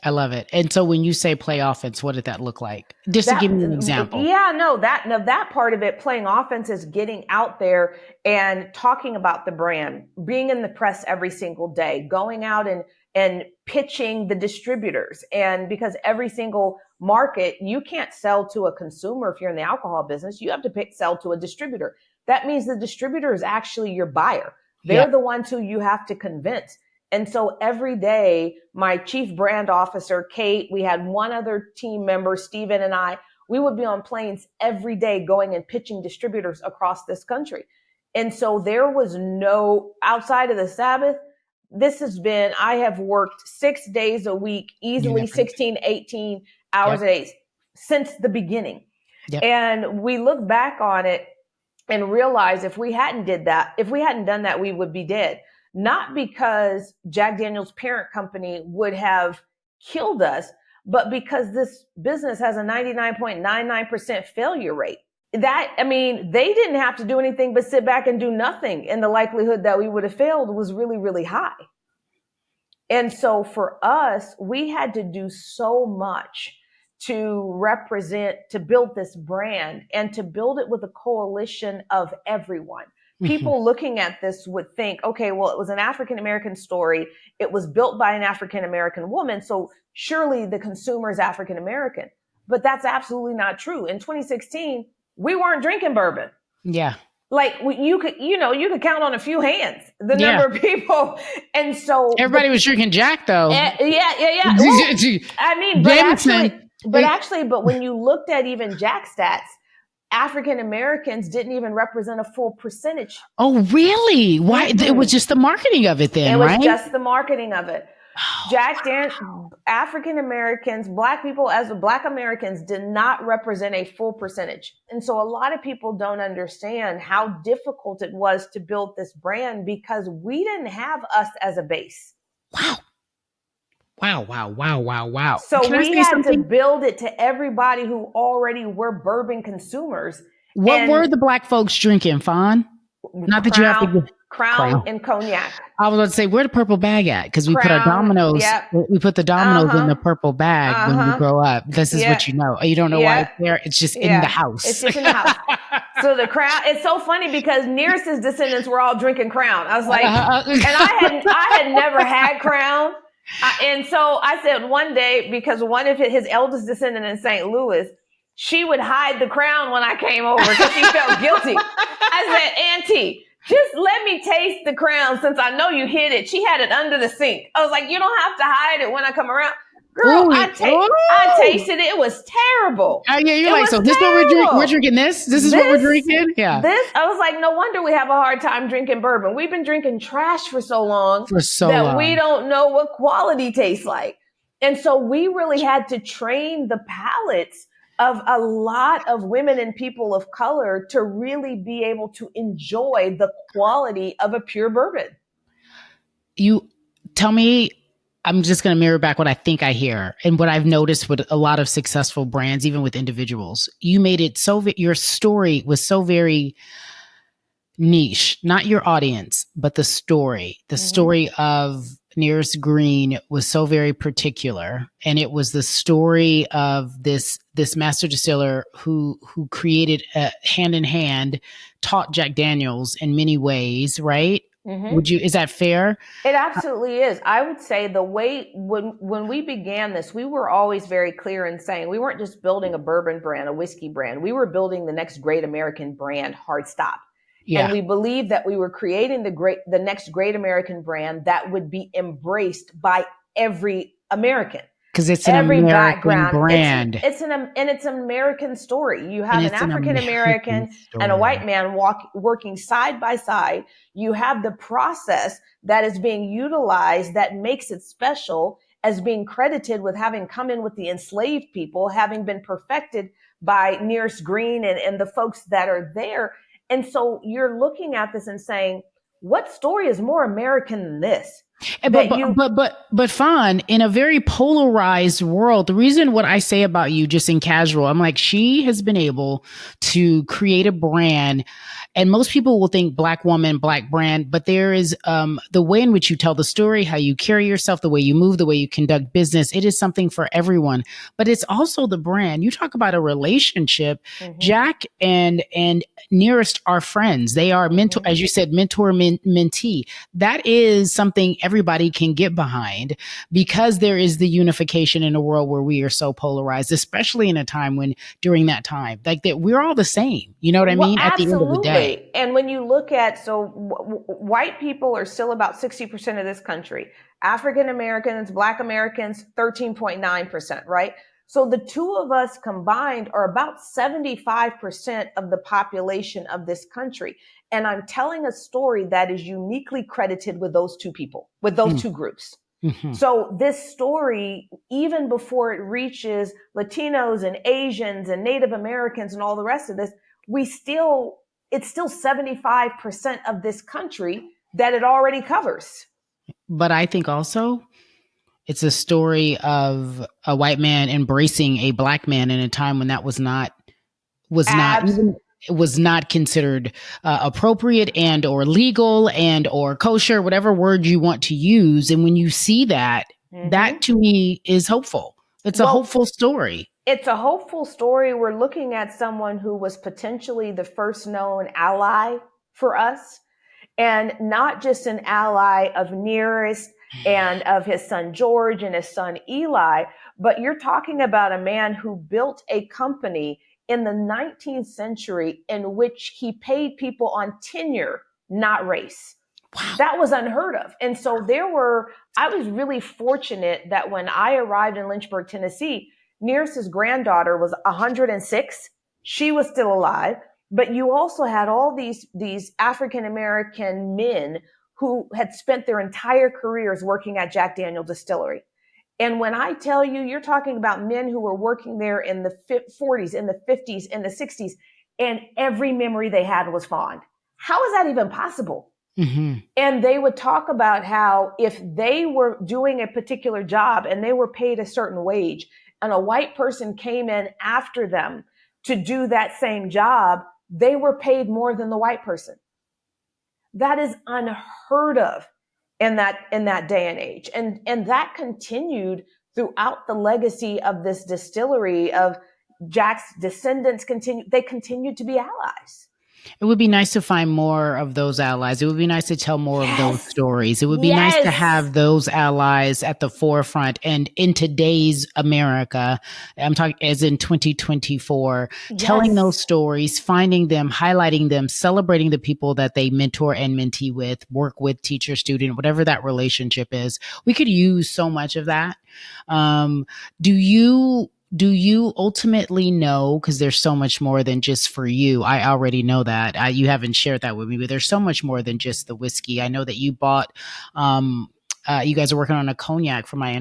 I love it. And so when you say play offense, what did that look like? Just to give me an example. That part of it, playing offense, is getting out there and talking about the brand, being in the press every single day, going out and pitching the distributors. And because every single market, you can't sell to a consumer if you're in the alcohol business, you have to sell to a distributor. That means the distributor is actually your buyer. They're the ones who you have to convince. And so every day, my chief brand officer, Kate, we had one other team member, Steven, and I, we would be on planes every day going and pitching distributors across this country. And so there was no, outside of the Sabbath, I have worked 6 days a week, easily 16, 18 hours a day since the beginning. Yep. And we look back on it and realize if we hadn't done that, we would be dead. Not because Jack Daniel's parent company would have killed us, but because this business has a 99.99% failure rate. They didn't have to do anything but sit back and do nothing. And the likelihood that we would have failed was really, really high. And so for us, we had to do so much to build this brand and to build it with a coalition of everyone. People looking at this would think, okay, well, it was an African-American story. It was built by an African-American woman. So surely the consumer is African-American, but that's absolutely not true. In 2016, we weren't drinking bourbon. Yeah. Like you could count on a few hands the number of people. And so everybody was drinking Jack though. Yeah. Well, but when you looked at even Jack stats, African Americans didn't even represent a full percentage. Oh, really? Why? Mm-hmm. It was just the marketing of it then, right? It was just the marketing of it. African Americans, Black people as Black Americans did not represent a full percentage. And so a lot of people don't understand how difficult it was to build this brand because we didn't have us as a base. Wow. So we had to build it to everybody who already were bourbon consumers. What were the Black folks drinking, Fawn? Not that you have to Crown and cognac. I was about to say, where the purple bag at? Because we put our dominoes. Yep. We put the dominoes in the purple bag when we grow up. This is what you know. You don't know why it's there. It's just in the house. It's just in the house. So the Crown. It's so funny because Nearest's descendants were all drinking Crown. I was like, and I had never had Crown. And so I said one day, because one of his eldest descendant in St. Louis, she would hide the Crown when I came over because she felt guilty. I said, Auntie, just let me taste the Crown since I know you hid it. She had it under the sink. I was like, you don't have to hide it when I come around. Girl, Ooh, I ooh. tasted it. It was terrible. Yeah, you're It like, was so this what we're drinking? We're terrible. drinking this? This is what we're This, drinking? Yeah. I was like, no wonder we have a hard time drinking bourbon. We've been drinking trash for so long For so that we long. don't know what quality tastes like. And so we really had to train the palates of a lot of women and people of color to really be able to enjoy the quality of a pure bourbon. You tell me, I'm just going to mirror back what I think I hear and what I've noticed with a lot of successful brands, even with individuals. You made it so, your story was so very niche, not your audience, but the story. The story of Nearest Green was so very particular, and it was the story of this master distiller who created hand in hand, taught Jack Daniels in many ways, right? Would you, is that fair? It absolutely is. I would say the way when we began this, we were always very clear in saying we weren't just building a bourbon brand, a whiskey brand. We were building the next great American brand, hard stop. Yeah. And we believed that we were creating the next great American brand that would be embraced by every American. Because it's an Every American background. brand. It's an American story. You have And an it's an African American and a white man working side by side. You have the process that is being utilized that makes it special as being credited with having come in with the enslaved people, having been perfected by Nearest Green and the folks that are there. And so you're looking at this and saying, what story is more American than this? But Fawn, in a very polarized world, the reason what I say about you just in casual, I'm like, she has been able to create a brand, and most people will think Black woman, Black brand, but there is the way in which you tell the story, how you carry yourself, the way you move, the way you conduct business. It is something for everyone, but it's also the brand. You talk about a relationship. Jack and Nearest are friends. They are mentor, as you said, mentor, mentee. That is something everybody can get behind, because there is the unification in a world where we are so polarized, especially in a time when, during that time, like that, we're all the same. You know what I mean? At the end of the day. And when you look at, white people are still about 60% of this country. African Americans, Black Americans, 13.9%, right? So the two of us combined are about 75% of the population of this country. And I'm telling a story that is uniquely credited with those two people, with those two groups. So this story, even before it reaches Latinos and Asians and Native Americans and all the rest of this, it's still 75% of this country that it already covers. But I think also it's a story of a white man embracing a Black man in a time when that was not considered appropriate and or legal and or kosher, whatever word you want to use. And when you see that, that to me is hopeful. It's a hopeful story. It's a hopeful story. We're looking at someone who was potentially the first known ally for us, and not just an ally of Nearest and of his son George and his son Eli, but you're talking about a man who built a company in the 19th century in which he paid people on tenure, not race. Wow. That was unheard of. And so I was really fortunate that when I arrived in Lynchburg, Tennessee, Nearest's granddaughter was 106. She was still alive. But you also had all these African-American men who had spent their entire careers working at Jack Daniel Distillery. And when I tell you, you're talking about men who were working there in the 40s, in the 50s, in the 60s, and every memory they had was Fawn. How is that even possible? And they would talk about how if they were doing a particular job and they were paid a certain wage, and a white person came in after them to do that same job, they were paid more than the white person. That is unheard of in that day and age. And that continued throughout the legacy of this distillery. Of Jack's descendants continued to be allies. It would be nice to find more of those allies. It would be nice to tell more of those Yes. stories. It would be nice to Yes. have those allies at the forefront. And in today's America, I'm talking as in 2024, telling those Yes. stories, finding them, highlighting them, celebrating the people that they mentor and mentee with, work with, teacher, student, whatever that relationship is. We could use so much of that. Um, do you ultimately know, because there's so much more than just for you? I already know that. You haven't shared that with me, but there's so much more than just the whiskey. I know that you bought, you guys are working on a cognac, from my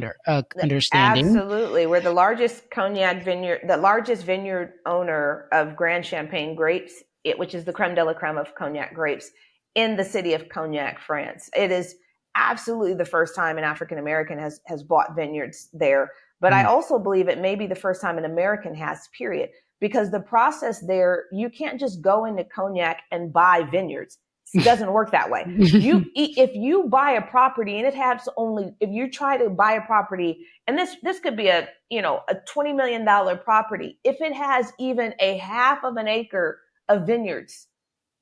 understanding. Absolutely. We're the largest cognac vineyard, the largest vineyard owner of Grand Champagne grapes, which is the creme de la creme of cognac grapes in the city of Cognac, France. It is absolutely the first time an African American has bought vineyards there. But I Mm. also believe it may be the first time an American has, period, because the process there, you can't just go into Cognac and buy vineyards. It doesn't work that way. If you buy a property and it has only, if you try to buy a property, and this could be a $20 million property, if it has even a half of an acre of vineyards,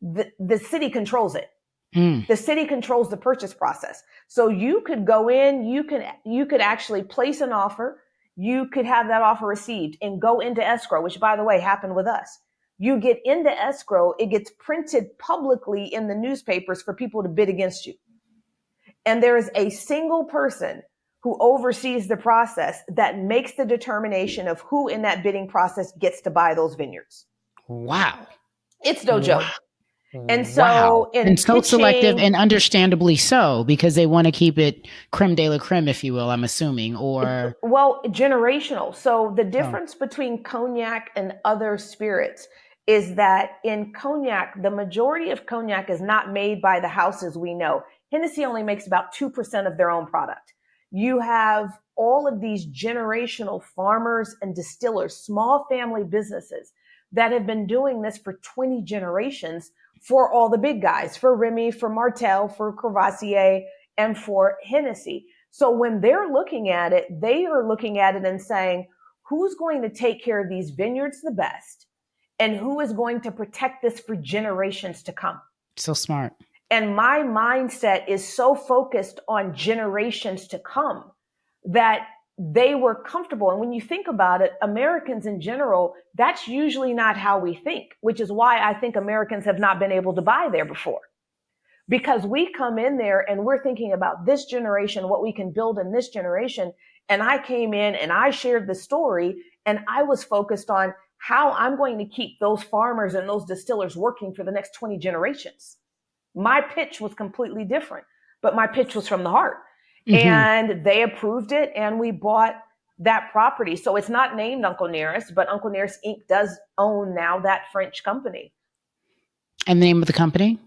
the city controls it. Mm. The city controls the purchase process. So you could go in, you could actually place an offer, you could have that offer received and go into escrow, which, by the way, happened with us. You get into escrow, it gets printed publicly in the newspapers for people to bid against you. And there is a single person who oversees the process that makes the determination of who in that bidding process gets to buy those vineyards. Wow. It's no joke. And Wow. so in And so selective, pitching, and understandably so, because they want to keep it creme de la creme, if you will, I'm assuming, or. well, generational. So the Oh. difference between cognac and other spirits is that in cognac, the majority of cognac is not made by the houses we know. Hennessy only makes about 2% of their own product. You have all of these generational farmers and distillers, small family businesses that have been doing this for 20 generations for all the big guys, for Remy, for Martell, for Courvoisier, and for Hennessy. So when they're looking at it, they are looking at it and saying, who's going to take care of these vineyards the best? And who is going to protect this for generations to come? So smart. And my mindset is so focused on generations to come that they were comfortable. And when you think about it, Americans in general, that's usually not how we think, which is why I think Americans have not been able to buy there before. Because we come in there and we're thinking about this generation, what we can build in this generation. And I came in and I shared the story and I was focused on how I'm going to keep those farmers and those distillers working for the next 20 generations. My pitch was completely different, but my pitch was from the heart. Mm-hmm. And they approved it and we bought that property. So it's not named Uncle Nearest, but Uncle Nearest Inc. does own now that French company. And the name of the company?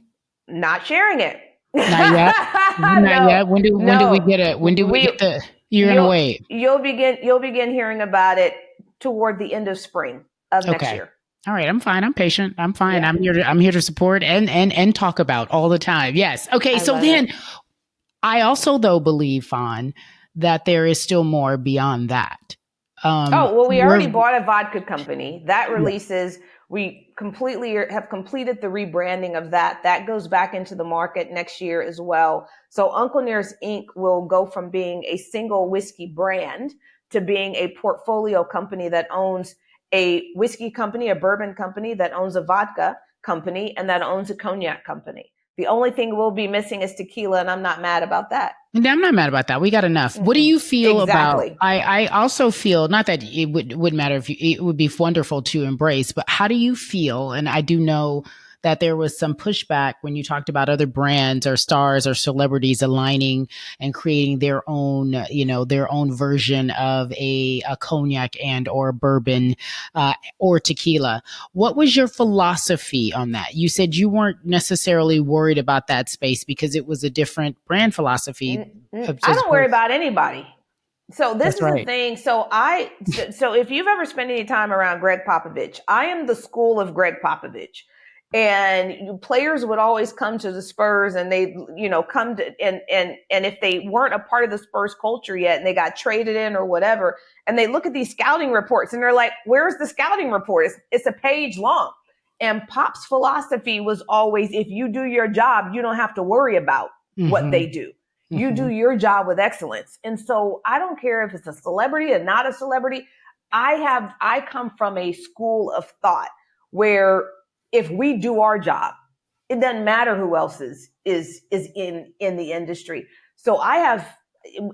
Not sharing it. Not yet. Not yet. When do we get it? When do we get the? You're gonna wait. You'll begin hearing about it toward the end of spring of next year. All right, I'm fine. I'm patient. I'm fine. Yeah. I'm here to support and talk about all the time. Yes. Okay. So then, I also though believe, Fawn, that there is still more beyond that. We already bought a vodka company that releases. Yeah. We have completed the rebranding of that. That goes back into the market next year as well. So Uncle Nearest Inc. will go from being a single whiskey brand to being a portfolio company that owns a whiskey company, a bourbon company, that owns a vodka company, and that owns a cognac company. The only thing we'll be missing is tequila, and I'm not mad about that. And I'm not mad about that. We got enough. Mm-hmm. What do you feel about? I also feel, not that it wouldn't matter if it would be wonderful to embrace, but how do you feel? And I do know that there was some pushback when you talked about other brands or stars or celebrities aligning and creating their own, their own version of a cognac and or bourbon or tequila. What was your philosophy on that? You said you weren't necessarily worried about that space because it was a different brand philosophy. I don't worry about anybody. So this is right. the thing. So if you've ever spent any time around Greg Popovich, I am the school of Greg Popovich. And players would always come to the Spurs and they, come to, and if they weren't a part of the Spurs culture yet and they got traded in or whatever, and they look at these scouting reports and they're like, where's the scouting report? It's a page long. And Pop's philosophy was always, if you do your job, you don't have to worry about what they do. You do your job with excellence. And so I don't care if it's a celebrity or not a celebrity. I come from a school of thought where if we do our job, it doesn't matter who else is in the industry. So I have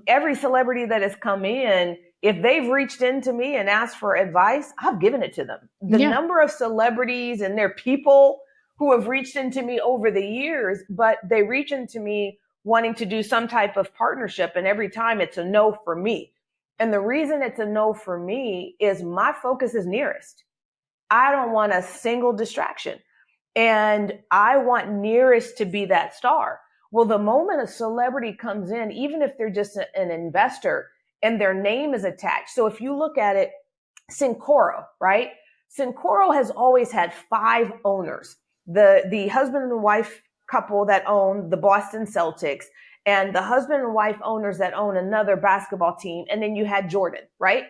every celebrity that has come in, if they've reached into me and asked for advice, I've given it to them. The number of celebrities and their people who have reached into me over the years, but they reach into me wanting to do some type of partnership. And every time it's a no for me. And the reason it's a no for me is my focus is nearest. I don't want a single distraction. And I want nearest to be that star. Well, the moment a celebrity comes in, even if they're just an investor and their name is attached. So if you look at it, Cincoro, right? Cincoro has always had 5 owners. The husband and wife couple that own the Boston Celtics, and the husband and wife owners that own another basketball team. And then you had Jordan, right?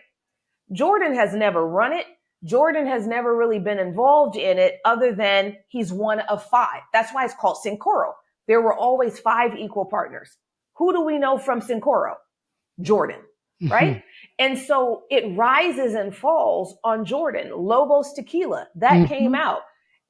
Jordan has never run it. Jordan has never really been involved in it other than he's one of 5. That's why it's called Cincoro. There were always 5 equal partners. Who do we know from Cincoro? Jordan, right? And so it rises and falls on Jordan. Lobos Tequila, that came out.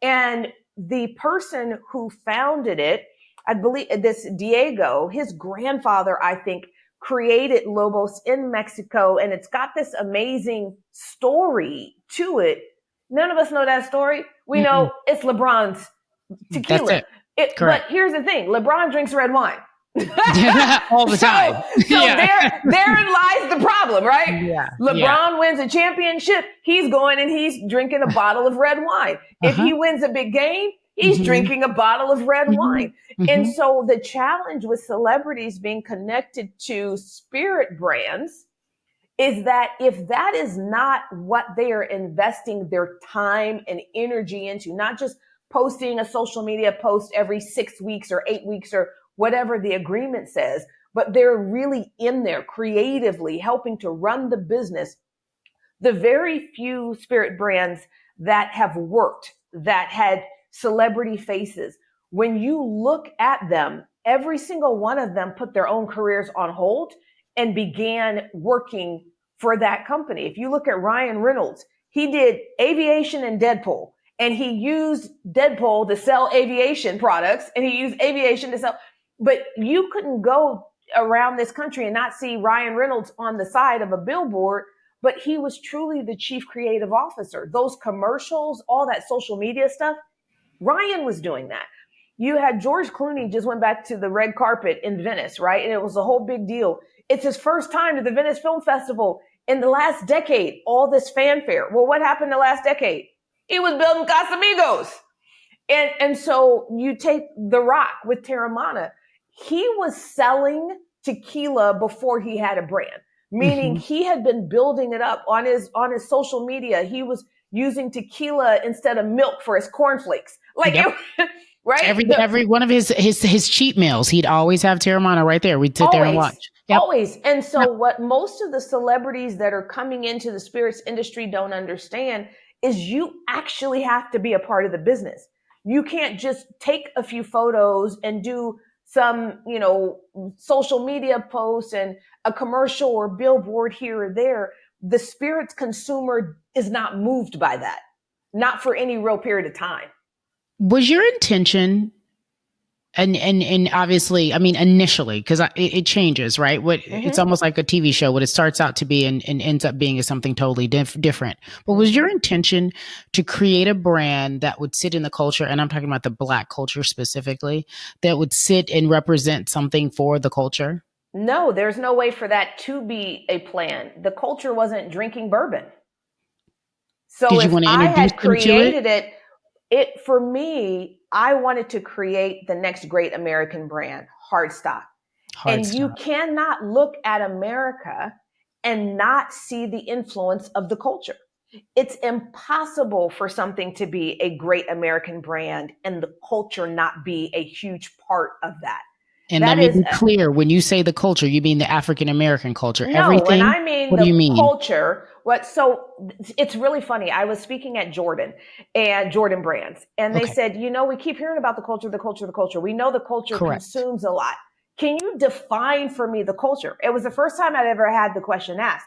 And the person who founded it, I believe this Diego, his grandfather, I think, created Lobos in Mexico. And it's got this amazing story to it. None of us know that story. We know it's LeBron's tequila. That's it. But here's the thing. LeBron drinks red wine. All the time. Therein lies the problem, right? Yeah. LeBron wins a championship. He's going and he's drinking a bottle of red wine. If he wins a big game, he's drinking a bottle of red wine. And so the challenge with celebrities being connected to spirit brands is that if that is not what they are investing their time and energy into, not just posting a social media post every 6 weeks or 8 weeks or whatever the agreement says, but they're really in there creatively helping to run the business. The very few spirit brands that have worked, that had celebrity faces, when you look at them, every single one of them put their own careers on hold and began working for that company. If you look at Ryan Reynolds, he did aviation and Deadpool, and he used Deadpool to sell aviation products, and he used aviation to sell. But you couldn't go around this country and not see Ryan Reynolds on the side of a billboard, but he was truly the chief creative officer. Those commercials, all that social media stuff, Ryan was doing that. You had George Clooney just went back to the red carpet in Venice, right? And it was a whole big deal. It's his first time to the Venice Film Festival in the last decade, all this fanfare. Well, what happened the last decade? He was building Casamigos. And so you take The Rock with Terramana. He was selling tequila before he had a brand, meaning he had been building it up on his social media. He was using tequila instead of milk for his cornflakes. Right? Every one of his cheat meals, he'd always have Terramana right there. We'd sit there and watch. Always. And so what most of the celebrities that are coming into the spirits industry don't understand is you actually have to be a part of the business. You can't just take a few photos and do some, social media posts and a commercial or billboard here or there. The spirits consumer is not moved by that, not for any real period of time. Was your intention, and obviously, I mean, initially, because it changes, right? It's almost like a TV show. What it starts out to be and ends up being is something totally different. But was your intention to create a brand that would sit in the culture, and I'm talking about the Black culture specifically, that would sit and represent something for the culture? No, there's no way for that to be a plan. The culture wasn't drinking bourbon. So if I had created it for me, I wanted to create the next great American brand, Hardstock. You cannot look at America and not see the influence of the culture. It's impossible for something to be a great American brand and the culture not be a huge part of that. And let That me is be clear, when you say the culture, you mean the African American culture. no, when Everything? I mean What do you the mean? culture, it's really funny. I was speaking at Jordan and Jordan Brands, and they Okay. said, we keep hearing about the culture, the culture, the culture. We know the culture Correct. consumes a lot. Can you define for me the culture? It was the first time I'd ever had the question asked.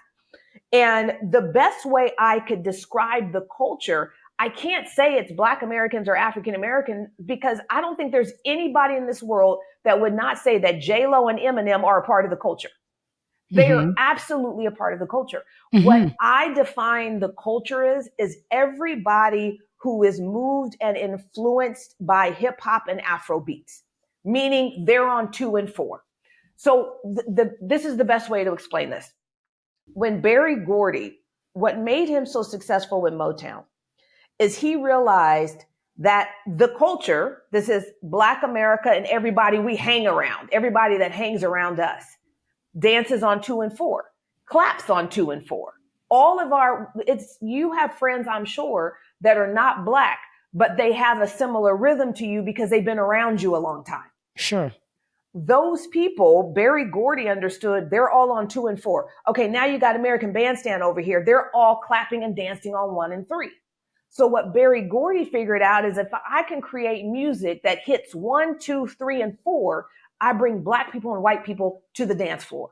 And the best way I could describe the culture, I can't say it's Black Americans or African American, because I don't think there's anybody in this world that would not say that J-Lo and Eminem are a part of the culture. They are absolutely a part of the culture. What I define the culture is everybody who is moved and influenced by hip hop and Afro beats, meaning they're on 2 and 4. So this is the best way to explain this. When Berry Gordy, what made him so successful with Motown is he realized that the culture, this is Black America and everybody we hang around, everybody that hangs around us, dances on 2 and 4, claps on 2 and 4. All of you have friends, I'm sure, that are not Black, but they have a similar rhythm to you because they've been around you a long time. Sure. Those people, Berry Gordy understood, they're all on 2 and 4. Okay, now you got American Bandstand over here. They're all clapping and dancing on 1 and 3. So what Berry Gordy figured out is if I can create music that hits 1, 2, 3, and 4, I bring Black people and white people to the dance floor.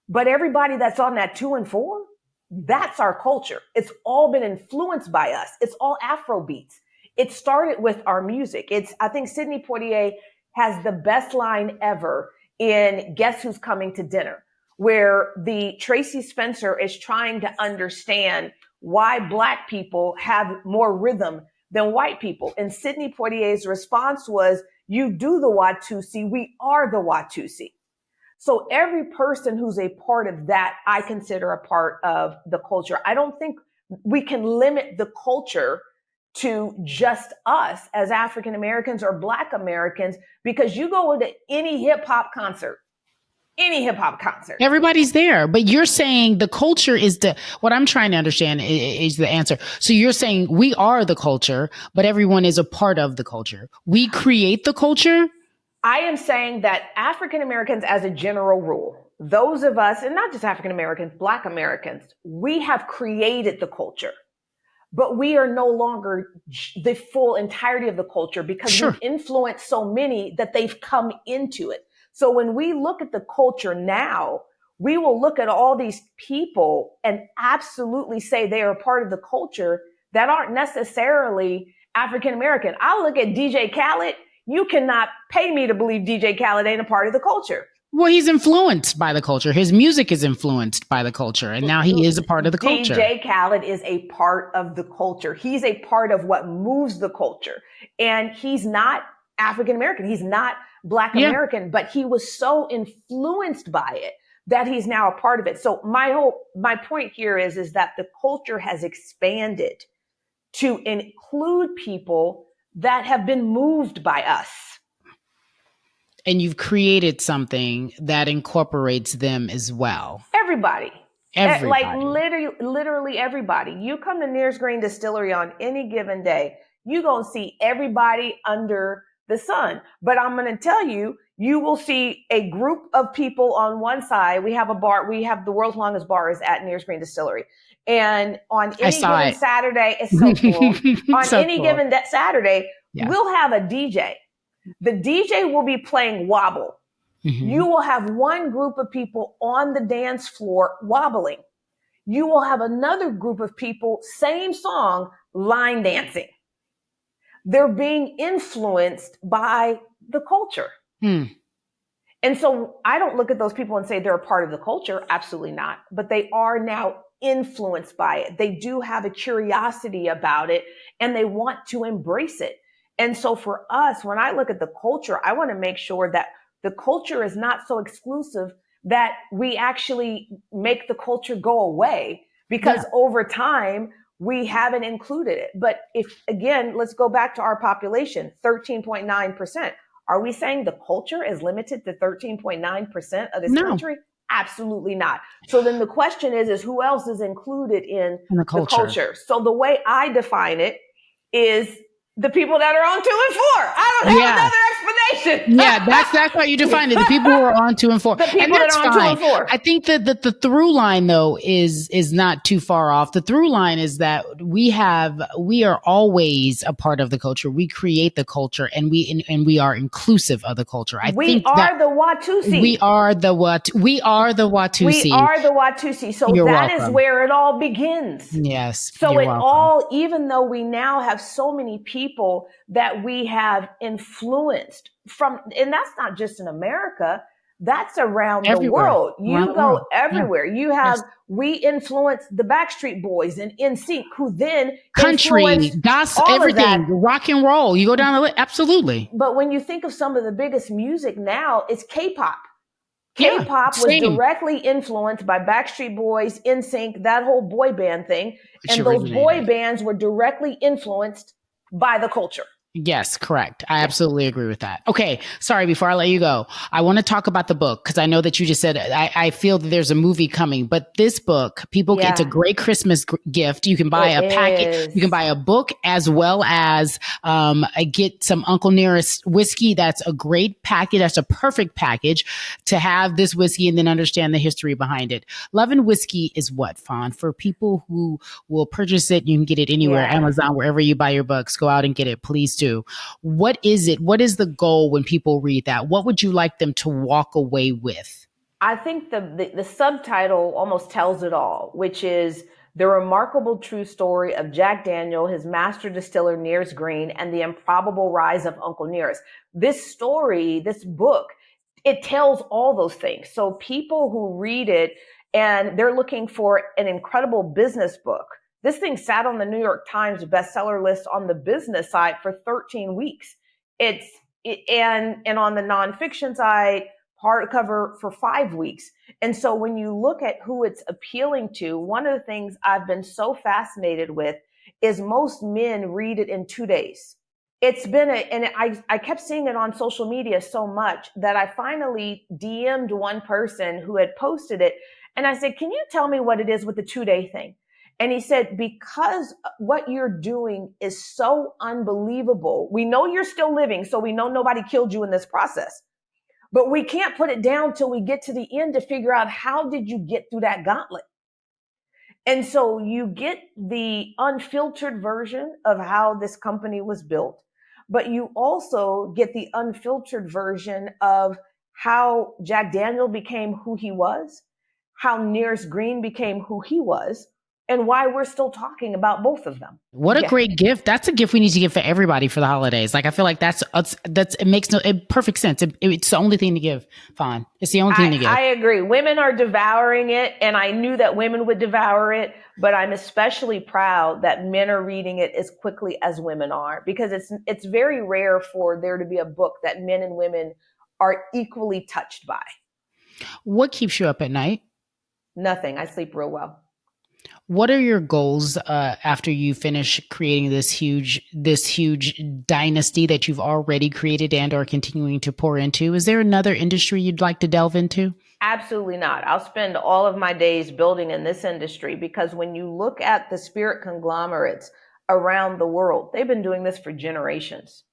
But everybody that's on that 2 and 4, that's our culture. It's all been influenced by us. It's all Afro beats. It started with our music. I think Sidney Poitier has the best line ever in Guess Who's Coming to Dinner, where the Tracy Spencer is trying to understand why Black people have more rhythm than white people. And Sidney Poitier's response was, you do the Watusi, we are the Watusi. So every person who's a part of that, I consider a part of the culture. I don't think we can limit the culture to just us as African Americans or Black Americans, because you go to any hip hop concert, everybody's there. But you're saying the culture is what I'm trying to understand is the answer. So you're saying we are the culture, but everyone is a part of the culture. We create the culture. I am saying that African Americans, as a general rule, those of us, and not just African Americans, Black Americans, we have created the culture. But we are no longer the full entirety of the culture because we've influenced so many that they've come into it. So when we look at the culture now, we will look at all these people and absolutely say they are a part of the culture that aren't necessarily African American. I look at DJ Khaled. You cannot pay me to believe DJ Khaled ain't a part of the culture. Well, he's influenced by the culture. His music is influenced by the culture, and now he is a part of the culture. DJ Khaled is a part of the culture. He's a part of what moves the culture. And he's not African American. He's not Black American, but he was so influenced by it that he's now a part of it. So my point here is that the culture has expanded to include people that have been moved by us. And you've created something that incorporates them as well. Everybody. Like literally everybody. You come to Nears Green Distillery on any given day, you're going to see everybody under the sun. But I'm going to tell you, you will see a group of people on one side. We have a bar. We have the world's longest bar is at Nears Green Distillery. And on any given Saturday, it's so cool. On any given Saturday, we'll have a DJ. The DJ will be playing wobble. You will have one group of people on the dance floor wobbling. You will have another group of people, same song, line dancing. They're being influenced by the culture. And so I don't look at those people and say they're a part of the culture. Absolutely not. But they are now influenced by it. They do have a curiosity about it and they want to embrace it. And so for us, when I look at the culture, I want to make sure that the culture is not so exclusive that we actually make the culture go away because over time we haven't included it. But again, let's go back to our population, 13.9%. Are we saying the culture is limited to 13.9% of this country? Absolutely not. So then the question is who else is included in the culture? So the way I define it is the people that are on 2 and 4. I don't have another discrimination. Yeah, that's how you define it. The people who are on 2 and 4. The people And that that's are on fine. 2 and 4. I think that the through line though is not too far off. The through line is that we are always a part of the culture. We create the culture and we are inclusive of the culture. We are the Watusi. We are the Watusi. We are the Watusi. So You're that welcome. is where it all begins. Yes. So you're it welcome. all, even though we now have so many people that we have influenced from, and that's not just in America, that's around Everywhere. the world. You Around the go world. everywhere. Yeah. You have, Yes. we influence the Backstreet Boys and NSYNC, who then Country, gospel, everything, rock and roll. You go down the list. Absolutely. But when you think of some of the biggest music now, it's K-pop. K-pop was directly influenced by Backstreet Boys, NSYNC, that whole boy band thing. And those boy bands were directly influenced by the culture. Yes, correct. I absolutely agree with that. Okay. Sorry, before I let you go, I want to talk about the book because I know that you just said, I feel that there's a movie coming, but this book, it's a great Christmas gift. You can buy a packet. You can buy a book as well as get some Uncle Nearest whiskey. That's a great package. That's a perfect package to have this whiskey and then understand the history behind it. Love and Whiskey is what, Fawn? For people who will purchase it, you can get it anywhere, Amazon, wherever you buy your books. Go out and get it. Please do. What is it? What is the goal when people read that? What would you like them to walk away with? I think the subtitle almost tells it all, which is the remarkable true story of Jack Daniel, his master distiller Nearest Green, and the improbable rise of Uncle Nearest. This story, this book, it tells all those things. So people who read it and they're looking for an incredible business book. This thing sat on the New York Times bestseller list on the business side for 13 weeks. And on the nonfiction side, hardcover for 5 weeks. And so when you look at who it's appealing to, one of the things I've been so fascinated with is most men read it in 2 days. It's been I kept seeing it on social media so much that I finally DM'd one person who had posted it. And I said, can you tell me what it is with the 2-day thing? And he said, because what you're doing is so unbelievable. We know you're still living, so we know nobody killed you in this process. But we can't put it down till we get to the end to figure out how did you get through that gauntlet. And so you get the unfiltered version of how this company was built, but you also get the unfiltered version of how Jack Daniel became who he was, how Nearest Green became who he was, and why we're still talking about both of them. What a great gift. That's a gift we need to give for everybody for the holidays. Like, I feel like it makes perfect sense. It's the only thing to give, Fawn. It's the only thing to give. I agree. Women are devouring it, and I knew that women would devour it, but I'm especially proud that men are reading it as quickly as women are, because it's very rare for there to be a book that men and women are equally touched by. What keeps you up at night? Nothing. I sleep real well. What are your goals after you finish creating this huge dynasty that you've already created and are continuing to pour into? Is there another industry you'd like to delve into? Absolutely not. I'll spend all of my days building in this industry, because when you look at the spirit conglomerates around the world, they've been doing this for generations.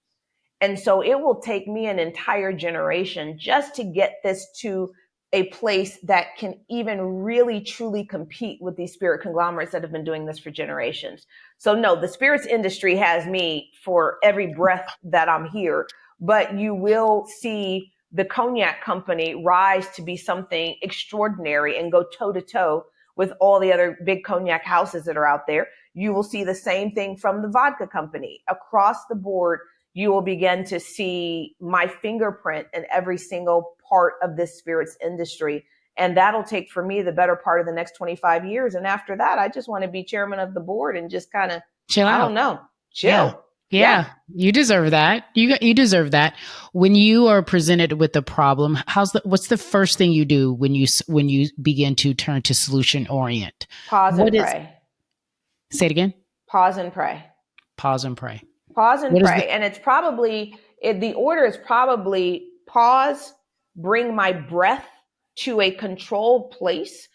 And so it will take me an entire generation just to get this to a place that can even really truly compete with these spirit conglomerates that have been doing this for generations. So no, the spirits industry has me for every breath that I'm here, but you will see the cognac company rise to be something extraordinary and go toe to toe with all the other big cognac houses that are out there. You will see the same thing from the vodka company. Across the board, you will begin to see my fingerprint in every single part of this spirits industry. And that'll take for me the better part of the next 25 years. And after that, I just want to be chairman of the board and just kind of chill out. I don't know. Chill. Yeah. You deserve that. You deserve that. When you are presented with a problem, what's the first thing you do when you begin to turn to solution orient? Pause and pray. Say it again. Pause and pray. Pause and pray. Pause and pray. And it's probably, the order is probably pause, bring my breath to a controlled place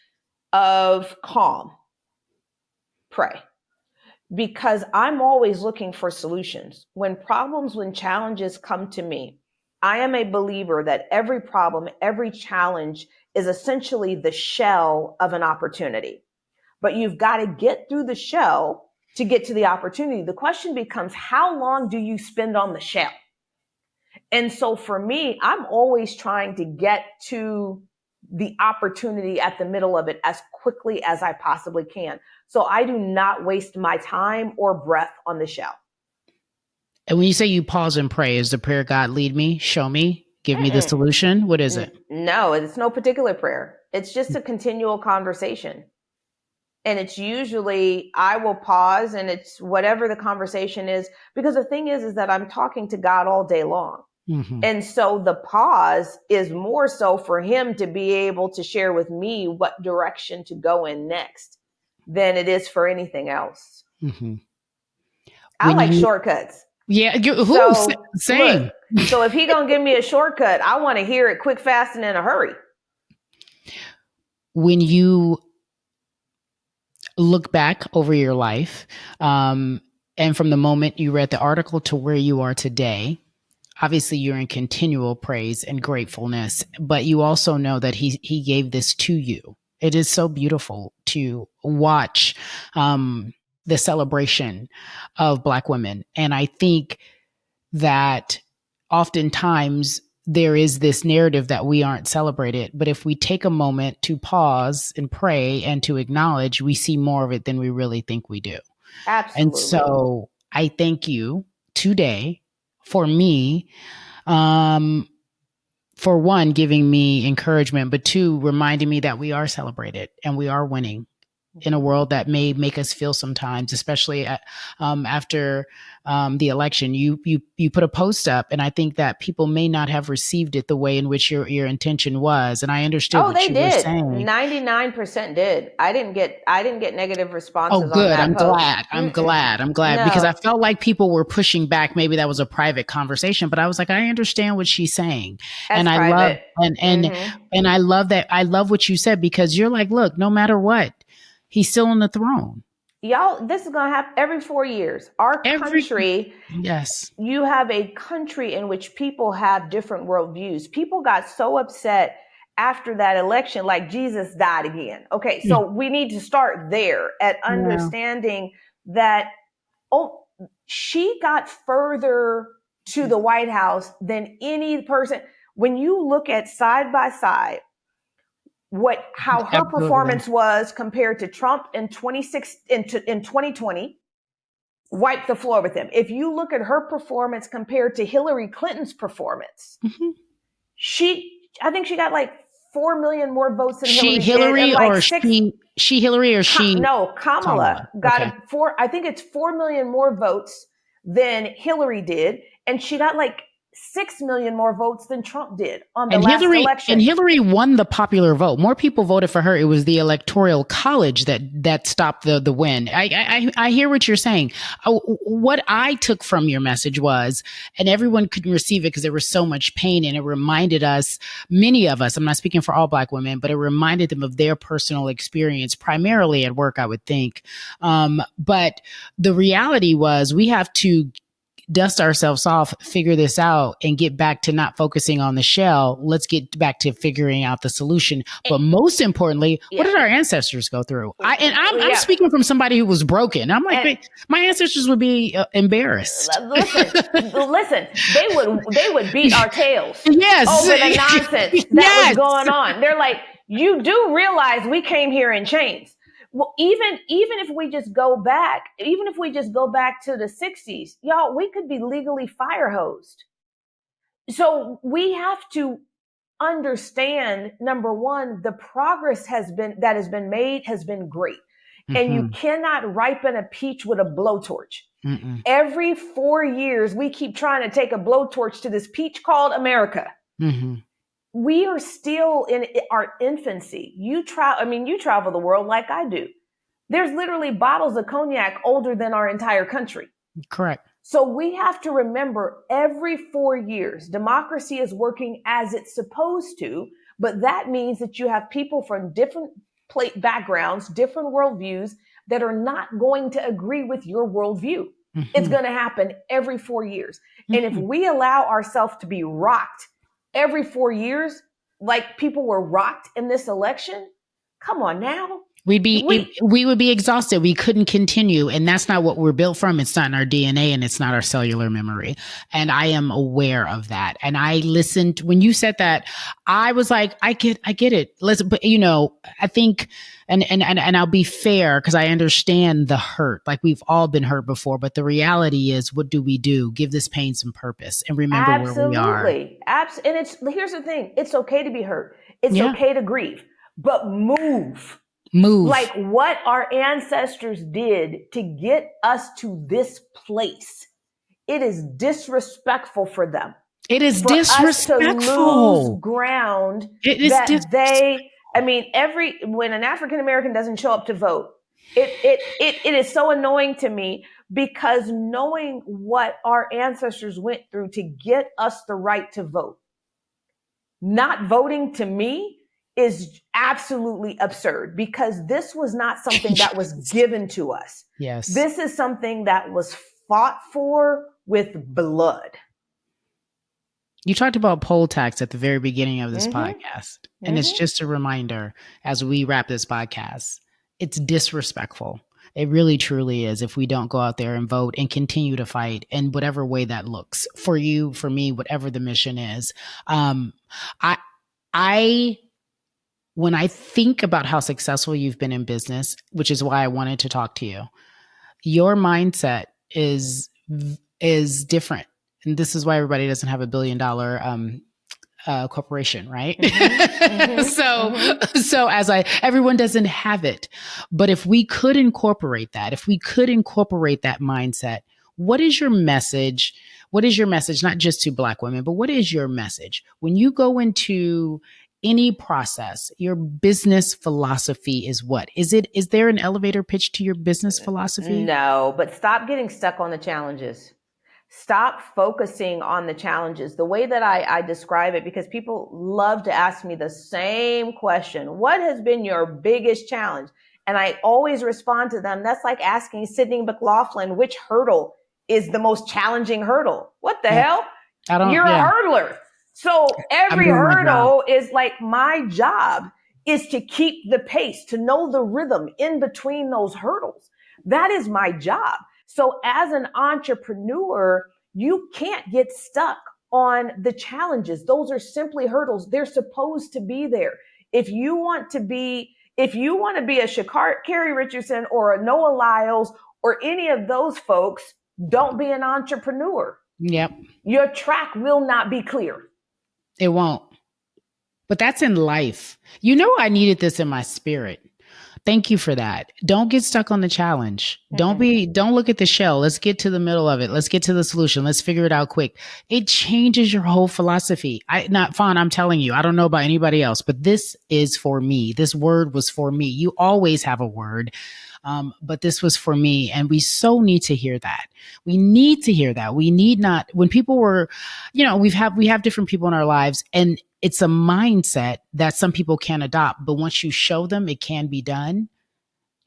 of calm, pray. Because I'm always looking for solutions. When challenges come to me, I am a believer that every problem, every challenge is essentially the shell of an opportunity. But you've got to get through the shell to get to the opportunity. The question becomes, how long do you spend on the shell? And so for me, I'm always trying to get to the opportunity at the middle of it as quickly as I possibly can. So I do not waste my time or breath on the shell. And when you say you pause and pray, is the prayer, God, lead me, show me, give me the solution? What is it? No, it's no particular prayer. It's just a continual conversation. And it's usually, I will pause and it's whatever the conversation is, because the thing is that I'm talking to God all day long. Mm-hmm. And so the pause is more so for him to be able to share with me what direction to go in next than it is for anything else. Mm-hmm. I like shortcuts. Yeah, same. Look, so if he gonna give me a shortcut, I want to hear it quick, fast, and in a hurry. When you look back over your life, and from the moment you read the article to where you are today, obviously you're in continual praise and gratefulness, but you also know that he gave this to you. It is so beautiful to watch the celebration of Black women. And I think that oftentimes there is this narrative that we aren't celebrated, but if we take a moment to pause and pray and to acknowledge, we see more of it than we really think we do. Absolutely. And so I thank you today for me, for one, giving me encouragement, but two, reminding me that we are celebrated and we are winning in a world that may make us feel sometimes, especially after the election. You put a post up, and I think that people may not have received it the way in which your intention was. And I understood what you were saying. 99% did. I didn't get negative responses. Oh, good. On that post. I'm glad because I felt like people were pushing back. Maybe that was a private conversation, but I was like, I understand what she's saying. That's and I private. love and I love that. I love what you said, because you're like, look, no matter what, he's still on the throne. Y'all, this is going to happen every 4 years. Country, yes. You have a country in which people have different worldviews. People got so upset after that election, like Jesus died again. Okay, so we need to start there at understanding that, she got further to the White House than any person. When you look at side by side, how her performance was compared to Trump in 2020, wiped the floor with him. If you look at her performance compared to Hillary Clinton's performance, I think she got like 4 million more votes than Hillary. Kamala got I think it's 4 million more votes than Hillary did, and she got like 6 million more votes than Trump did on the last election. And Hillary won the popular vote. More people voted for her. It was the Electoral College that stopped the win. I hear what you're saying. What I took from your message was, and everyone couldn't receive it because there was so much pain, and it reminded us, many of us, I'm not speaking for all Black women, but it reminded them of their personal experience, primarily at work, I would think. But the reality was, we have to dust ourselves off, figure this out, and get back to not focusing on the shell. Let's get back to figuring out the solution. But most importantly, what did our ancestors go through? I'm speaking from somebody who was broken. I'm like, my ancestors would be embarrassed. Listen, they would beat our tails over the nonsense that was going on. They're like, you do realize we came here in chains. Well, even if we just go back to the 60s, y'all, we could be legally fire hosed. So we have to understand, number one, the progress that has been made has been great. Mm-hmm. And you cannot ripen a peach with a blowtorch. Mm-mm. Every 4 years, we keep trying to take a blowtorch to this peach called America. Mm-hmm. We are still in our infancy. You travel the world like I do. There's literally bottles of cognac older than our entire country. Correct. So we have to remember, every 4 years, democracy is working as it's supposed to, but that means that you have people from different backgrounds, different worldviews that are not going to agree with your worldview. It's going to happen every 4 years. And if we allow ourselves to be rocked every 4 years, like people were rocked in this election, come on now. We would be exhausted. We couldn't continue. And that's not what we're built from. It's not in our DNA and it's not our cellular memory. And I am aware of that. And I listened when you said that, I was like, I get it. But I think, and I'll be fair because I understand the hurt. Like we've all been hurt before, but the reality is, what do we do? Give this pain some purpose and remember where we are. And here's the thing. It's okay to be hurt. It's okay to grieve, but move. Like what our ancestors did to get us to this place. It is disrespectful for them. It is disrespectful. Us to lose ground when an African American doesn't show up to vote, it is so annoying to me because knowing what our ancestors went through to get us the right to vote, not voting to me is absolutely absurd because this was not something that was given to us. Yes. This is something that was fought for with blood. You talked about poll tax at the very beginning of this podcast. And it's just a reminder as we wrap this podcast, it's disrespectful. It really, truly is if we don't go out there and vote and continue to fight in whatever way that looks for you, for me, whatever the mission is. When I think about how successful you've been in business, which is why I wanted to talk to you, your mindset is different. And this is why everybody doesn't have $1 billion corporation, right? So everyone doesn't have it. But if we could incorporate that, mindset, what is your message? What is your message, not just to Black women, but what is your message? When you go into any process, your business philosophy is what? Is there an elevator pitch to your business philosophy? No, but stop getting stuck on the challenges. Stop focusing on the challenges. The way that I describe it, because people love to ask me the same question. What has been your biggest challenge? And I always respond to them. That's like asking Sydney McLaughlin, which hurdle is the most challenging hurdle? What the hell? You're a hurdler. So every hurdle is like my job is to keep the pace, to know the rhythm in between those hurdles. That is my job. So as an entrepreneur, you can't get stuck on the challenges. Those are simply hurdles. They're supposed to be there. If you want to be a Cari Richardson or a Noah Lyles or any of those folks, don't be an entrepreneur. Yep. Your track will not be clear. It won't. But that's in life. I needed this in my spirit. Thank you for that. Don't get stuck on the challenge. Don't look at the shell. Let's get to the middle of it. Let's get to the solution. Let's figure it out quick. It changes your whole philosophy. Fawn, I'm telling you, I don't know about anybody else, but this is for me. This word was for me. You always have a word. But this was for me. And we so need to hear that. We need to hear that. We need not, when people were, we have different people in our lives, and it's a mindset that some people can't adopt. But once you show them it can be done.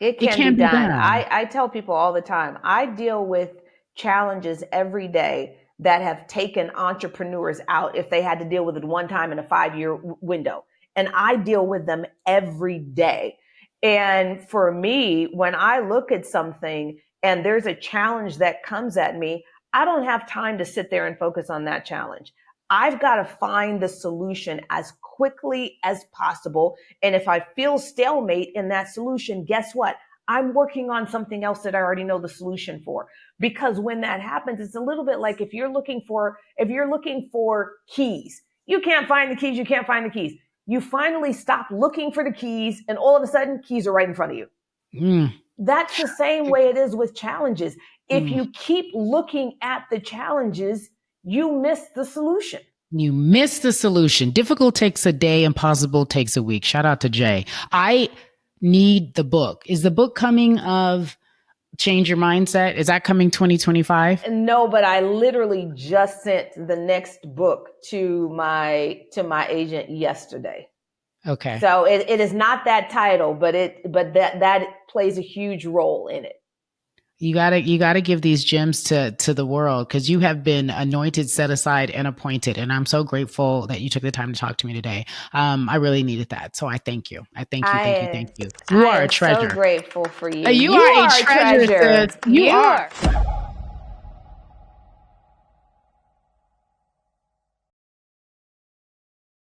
It can be done. I tell people all the time, I deal with challenges every day that have taken entrepreneurs out if they had to deal with it one time in a 5-year window. And I deal with them every day. And for me, when I look at something and there's a challenge that comes at me, I don't have time to sit there and focus on that challenge. I've got to find the solution as quickly as possible. And if I feel stalemate in that solution, guess what? I'm working on something else that I already know the solution for. Because when that happens, it's a little bit like if you're looking for keys, you can't find the keys. You finally stop looking for the keys, and all of a sudden, keys are right in front of you. That's the same way it is with challenges. If you keep looking at the challenges, you miss the solution. You miss the solution. Difficult takes a day, impossible takes a week. Shout out to Jay. I need the book. Is the book coming of Change Your Mindset? Is that coming 2025? No, but I literally just sent the next book to my agent yesterday. Okay. So it is not that title, but that plays a huge role in it. You gotta give these gems to the world, because you have been anointed, set aside, and appointed. And I'm so grateful that you took the time to talk to me today. I really needed that. So I thank you. I thank you, thank you, thank you. You I are a am so treasure. grateful for you. You You are a are a treasure, treasure. sis. You are.